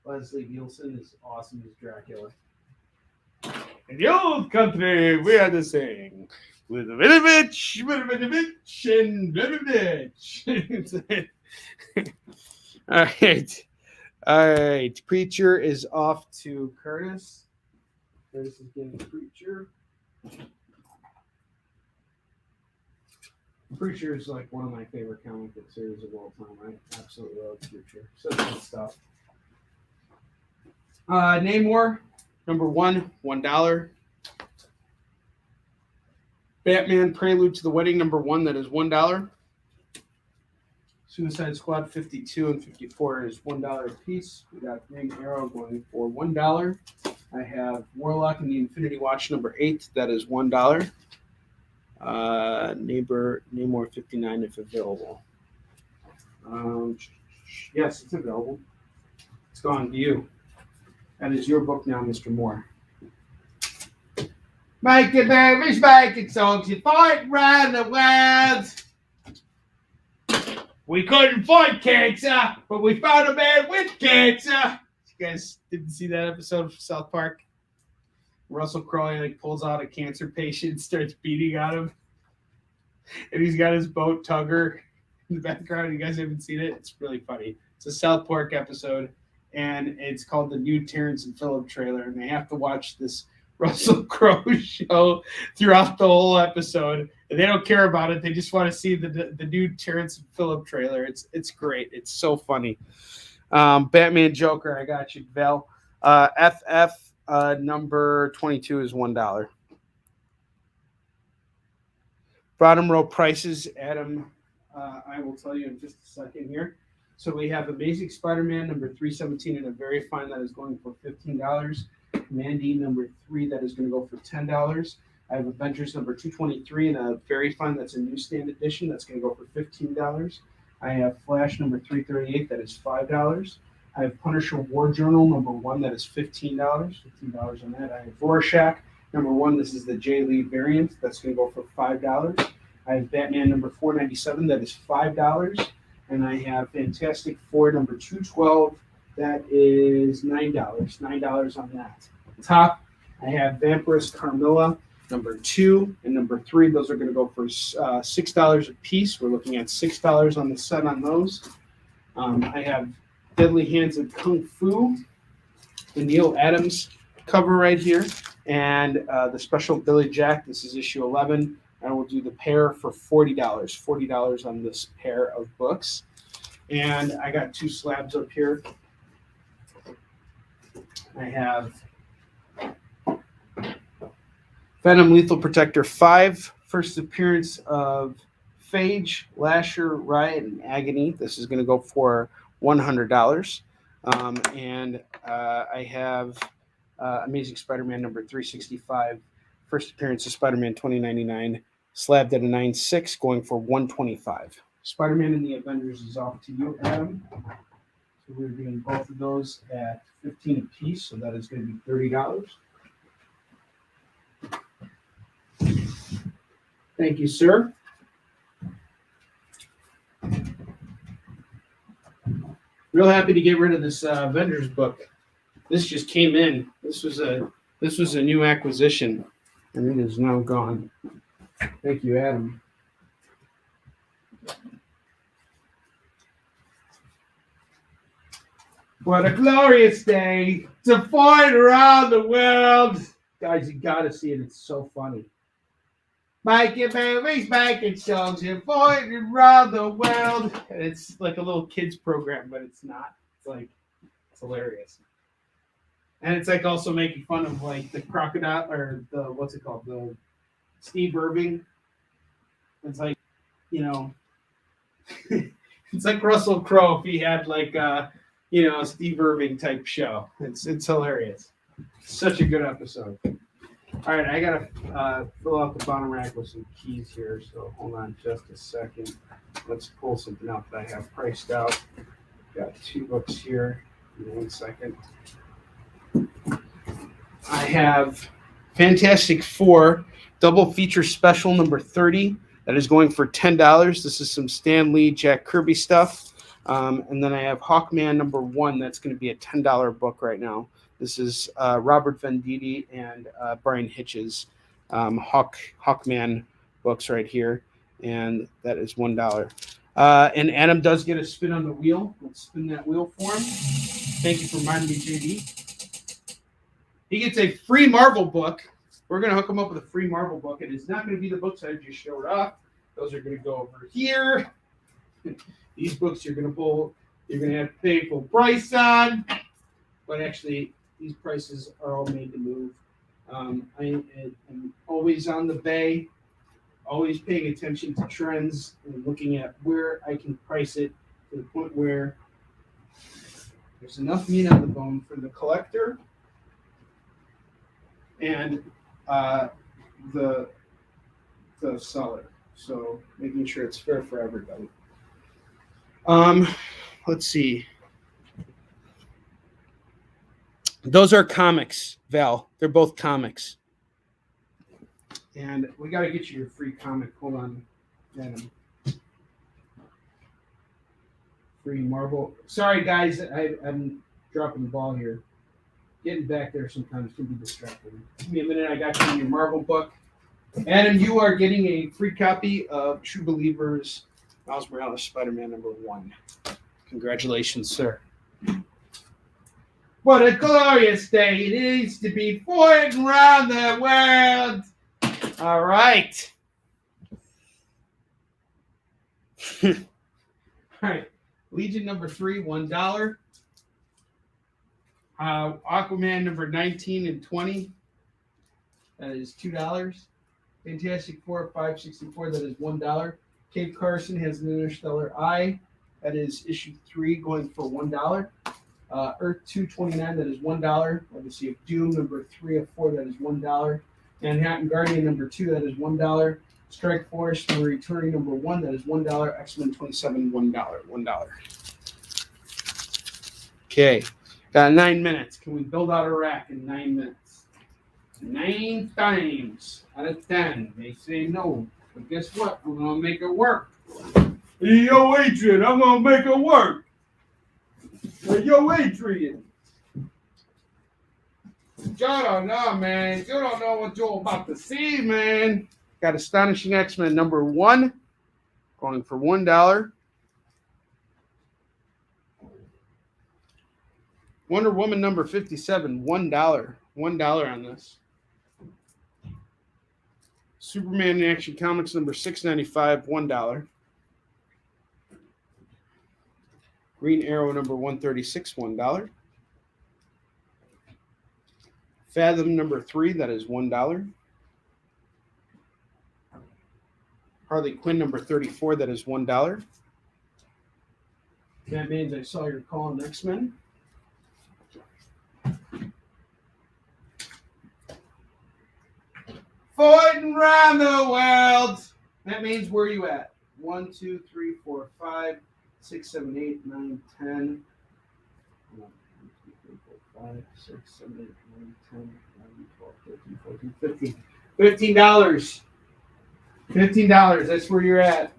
Leslie Nielsen is awesome as Dracula. In the old country, we had to sing with a bit of bitch, and bit of bitch. All right. Preacher is off to Curtis. Curtis is getting Preacher. Preacher is like one of my favorite comic book series of all time. I absolutely love Preacher. Such good stuff. Namor, number 1, $1. Batman Prelude to the Wedding, number 1, that is $1. Suicide Squad 52 and 54 is $1 a piece. We got Green Arrow going for $1. I have Warlock and the Infinity Watch, number 8, that is $1. Namor 59 if available. Yes, it's available. It's gone to you. That is your book now, Mr. Moore. Making babies, making songs, you fight around the world. We couldn't fight cancer, but we found a man with cancer. You guys didn't see that episode of South Park? Russell Crowe pulls out a cancer patient and starts beating on him. And he's got his boat Tugger in the background. You guys haven't seen it? It's really funny. It's a South Park episode, and it's called the new Terrence and Phillip trailer. And they have to watch this Russell Crowe show throughout the whole episode. And they don't care about it. They just want to see the new Terrence and Phillip trailer. It's great. It's so funny. Batman Joker, I got you, Val. FF number 22 is $1. Bottom row prices, Adam. I will tell you in just a second here. So we have Amazing Spider-Man number 317 in a very fine that is going for $15. Mandy number 3 that is going to go for $10. I have Avengers number 223 in a very fine that's a newsstand edition that's going to go for $15. I have Flash number 338 that is $5. I have Punisher War Journal number 1 that is $15. $15 on that. I have Rorschach number 1. This is the J. Lee variant that's going to go for $5. I have Batman number 497 that is $5. And I have Fantastic Four number 212 that is $9. $9 on that. Top, I have Vampirus Carmilla number 2 and number 3. Those are going to go for $6 a piece. We're looking at $6 on the set on those. I have Deadly Hands of Kung Fu the Neil Adams cover right here, and the special Billy Jack. This is issue 11. I will do the pair for $40. $40 on this pair of books. And I got 2 slabs up here. I have Venom Lethal Protector 5, first appearance of Phage, Lasher, Riot, and Agony. This is going to go for $100. And I have Amazing Spider-Man number 365, first appearance of Spider-Man 2099, slabbed at a 9.6, going for $125. Spider-Man and the Avengers is off to you, Adam. So we're doing both of those at $15 apiece, so that is going to be $30. Thank you, sir. Real happy to get rid of this Avengers book. This just came in. This was a new acquisition, and it is now gone. Thank you, Adam. What a glorious day to fight around the world. Guys, you gotta see it. It's so funny. Making movies, making songs, and fighting around the world. It's like a little kids program, but it's not. It's hilarious. And it's like also making fun of like the crocodile or the what's it called? The Steve Irving. It's like, it's like Russell Crowe if he had like a Steve Irving type show. It's hilarious. Such a good episode. All right, I gotta fill out the bottom rack with some keys here, so hold on just a second. Let's pull something out that I have priced out. Got 2 books here. Give me 1 second. I have Fantastic Four double feature special number 30. That is going for $10. This is some Stan Lee, Jack Kirby stuff. And then I have Hawkman number 1. That's going to be a $10 book right now. This is Robert Venditti and Brian Hitch's Hawkman books right here. And that is $1. And Adam does get a spin on the wheel. Let's spin that wheel for him. Thank you for reminding me, JD. He gets a free Marvel book. We're going to hook him up with a free Marvel book. It is not going to be the books I just showed up. Those are going to go over here. These books you're going to have to pay full price on. But actually, these prices are all made to move. I am always on the bay, always paying attention to trends and looking at where I can price it to the point where there's enough meat on the bone for the collector and the seller. So making sure it's fair for everybody. Let's see. Those are comics, Val. They're both comics. And we got to get you your free comic. Hold on. Venom. Free Marvel. Sorry, guys. I'm dropping the ball here. Getting back there sometimes can be distracting. Give me a minute. I got you your Marvel book. Adam, you are getting a free copy of True Believers, Miles Morales, Spider-Man number 1. Congratulations, sir. What a glorious day it is to be fighting around the world. All right. All right. Legion number 3, $1. Aquaman number 19 and 20. That is $2. Fantastic Four 564. That is $1. Kate Carson has an Interstellar Eye. That is issue 3 going for $1. Earth 229, that is $1. Legacy of Doom number 3 of 4, that is $1. Manhattan Guardian number 2, that is $1. Strike Force number Returning number 1, that is $1. X-Men 27, $1. Okay, got 9 minutes. Can we build out a rack in 9 minutes? 9 times out of 10, they say no. But guess what? I'm gonna make it work. Yo, Adrian, I'm gonna make it work. Yo, Adrian. You don't know, man. You don't know what you're about to see, man. Got Astonishing X-Men number 1, going for $1. Wonder Woman number 57, $1. $1 on this. Superman in Action Comics number 695, $1. Green Arrow number 136, $1. Fathom number 3, that is $1. Harley Quinn number 34, that is $1. That means I saw your call on X-Men. Fighting around the world. That means where are you at? 1, 2, 3, 4, 5, 6, 7, 8, 9, 10. 1, 2, 3, 4, 5, 6, 7, 8, 9, 10, 11, 12, 13, 14, 15. $15. $15. That's where you're at.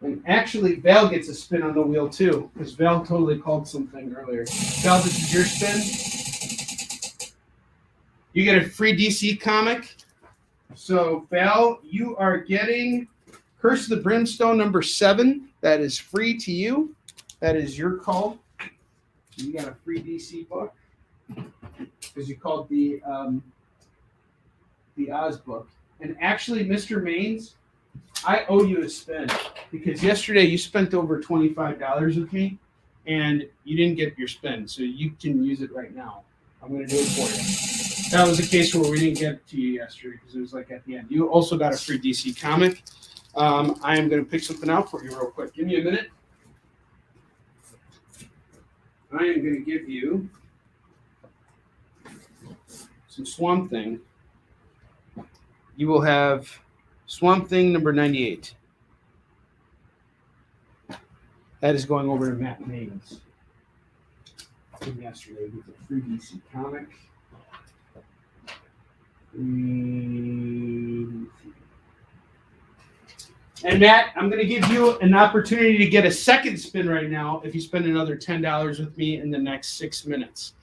And actually, Val gets a spin on the wheel too, because Val totally called something earlier. Val, this is your spin. You get a free DC comic. So, Val, you are getting Curse of the Brimstone number 7. That is free to you. That is your call. You got a free DC book because you called the Oz book. And actually, Mr. Maines, I owe you a spin because yesterday you spent over $25 with me and you didn't get your spin. So you can use it right now. I'm going to do it for you. That was a case where we didn't get to you yesterday because it was like at the end. You also got a free DC comic. I am going to pick something out for you real quick. Give me a minute. I am going to give you some Swamp Thing. You will have Swamp Thing number 98. That is going over to Matt Maines. From yesterday, with a free DC comic. And Matt, I'm going to give you an opportunity to get a second spin right now if you spend another $10 with me in the next 6 minutes.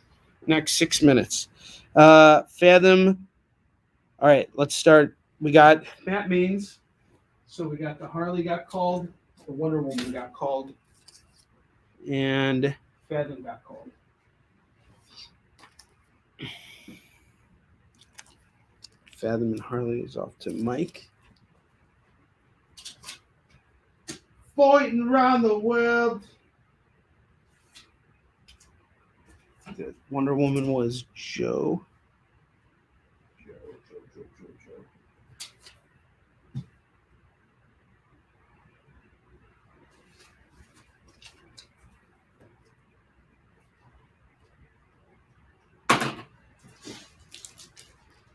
Fathom. All right, let's start. We got Matt Maines. So we got the Harley got called, the Wonder Woman got called, and Fathom got called. Fathom and Harley is off to Mike. Fighting around the world. The Wonder Woman was Joe.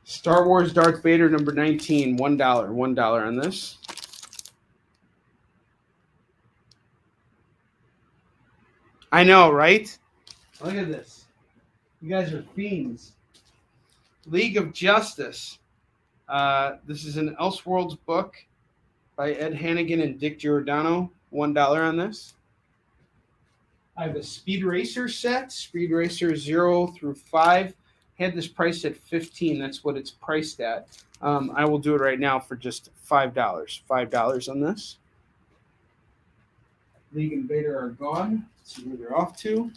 Star Wars Darth Vader number 19, $1. $1 on this. I know, right? Look at this. You guys are fiends. League of Justice. This is an Elseworlds book by Ed Hannigan and Dick Giordano. $1 on this. I have a Speed Racer set. Speed Racer 0 through 5. Had this priced at $15. That's what it's priced at. I will do it right now for just $5. $5 on this. League and Vader are gone. Let's see where they're off to.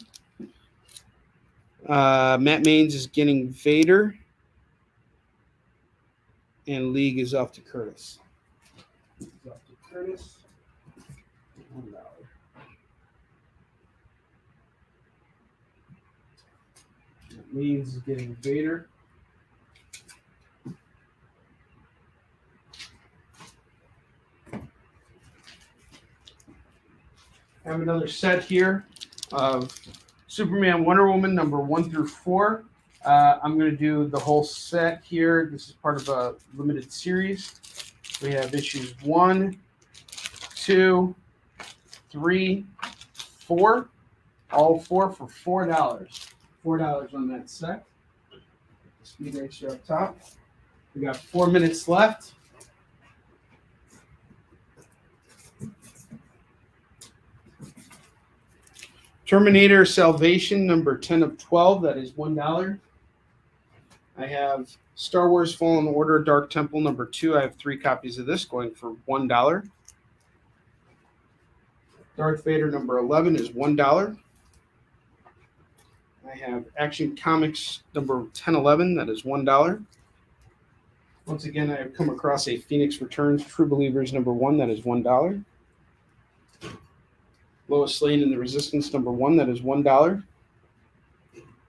Matt Maines is getting Vader. And League is off to Curtis. $1. Matt Maines is getting Vader. I have another set here of Superman, Wonder Woman, number 1 through 4. I'm going to do the whole set here. This is part of a limited series. We have issues 1, 2, 3, 4. All 4 for $4. $4 on that set. Speed Racer up top. We got 4 minutes left. Terminator Salvation, number 10 of 12. That is $1. I have Star Wars Fallen Order, Dark Temple, number 2. I have 3 copies of this going for $1. Darth Vader, number 11, is $1. I have Action Comics number 1011. That is $1. Once again, I have come across a Phoenix Returns True Believers number 1. That is $1. Lois Lane and the Resistance number 1. That is $1.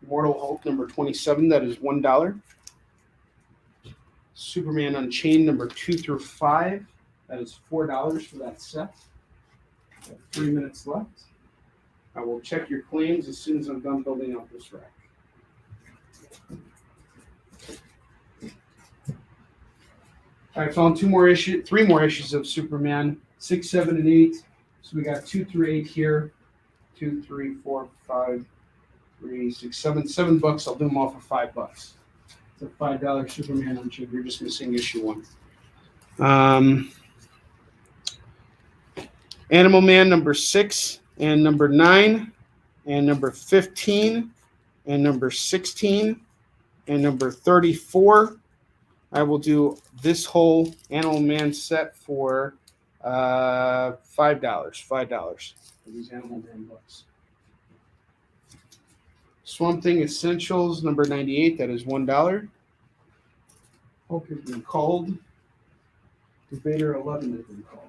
Immortal Hulk number 27. That is $1. Superman Unchained number 2 through 5. That is $4 for that set. I have 3 minutes left. I will check your claims as soon as I'm done building up this rack. I found 3 more issues of Superman, 6, 7, and 8. So we got 2 through 8 here. 2, 3, 4, 5, 3, 6, 7. $7. I'll do them all for $5. It's a $5 Superman Unchained. You're just missing issue 1. Animal Man number 6 and number 9 and number 15 and number 16 and number 34. I will do this whole Animal Man set for $5. $5 for these Animal Man books. Swamp Thing Essentials number 98. That is $1. Hulk has been called. Vader 11 has been called.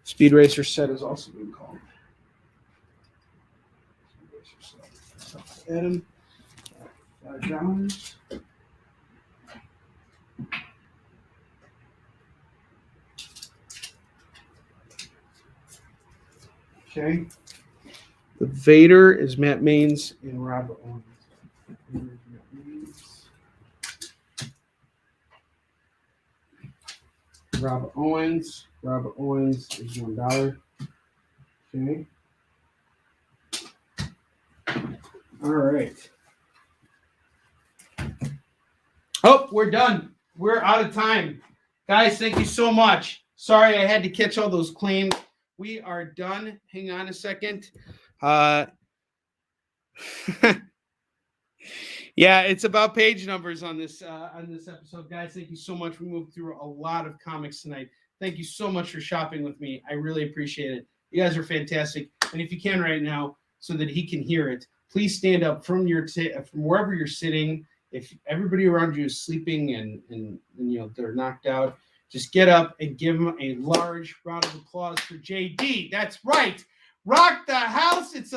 Speed Racer set has also been called. Adam, $5. Okay. The Vader is Matt Maines and Robert Owens. Robert Owens. Robert Owens is $1. Okay. All right. Oh, we're done. We're out of time. Guys, thank you so much. Sorry I had to catch all those claims. We are done. Hang on a second. Yeah, it's about page numbers on this episode, guys. Thank you so much. We moved through a lot of comics tonight. Thank you so much for shopping with me. I really appreciate it. You guys are fantastic. And if you can right now, so that he can hear it, please stand up from from wherever you're sitting. If everybody around you is sleeping and you know they're knocked out, just get up and give them a large round of applause for JD. That's right. Rock the house. It's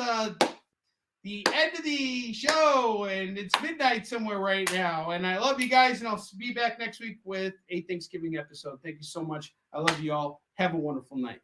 the end of the show, and it's midnight somewhere right now. And I love you guys, and I'll be back next week with a Thanksgiving episode. Thank you so much. I love you all. Have a wonderful night.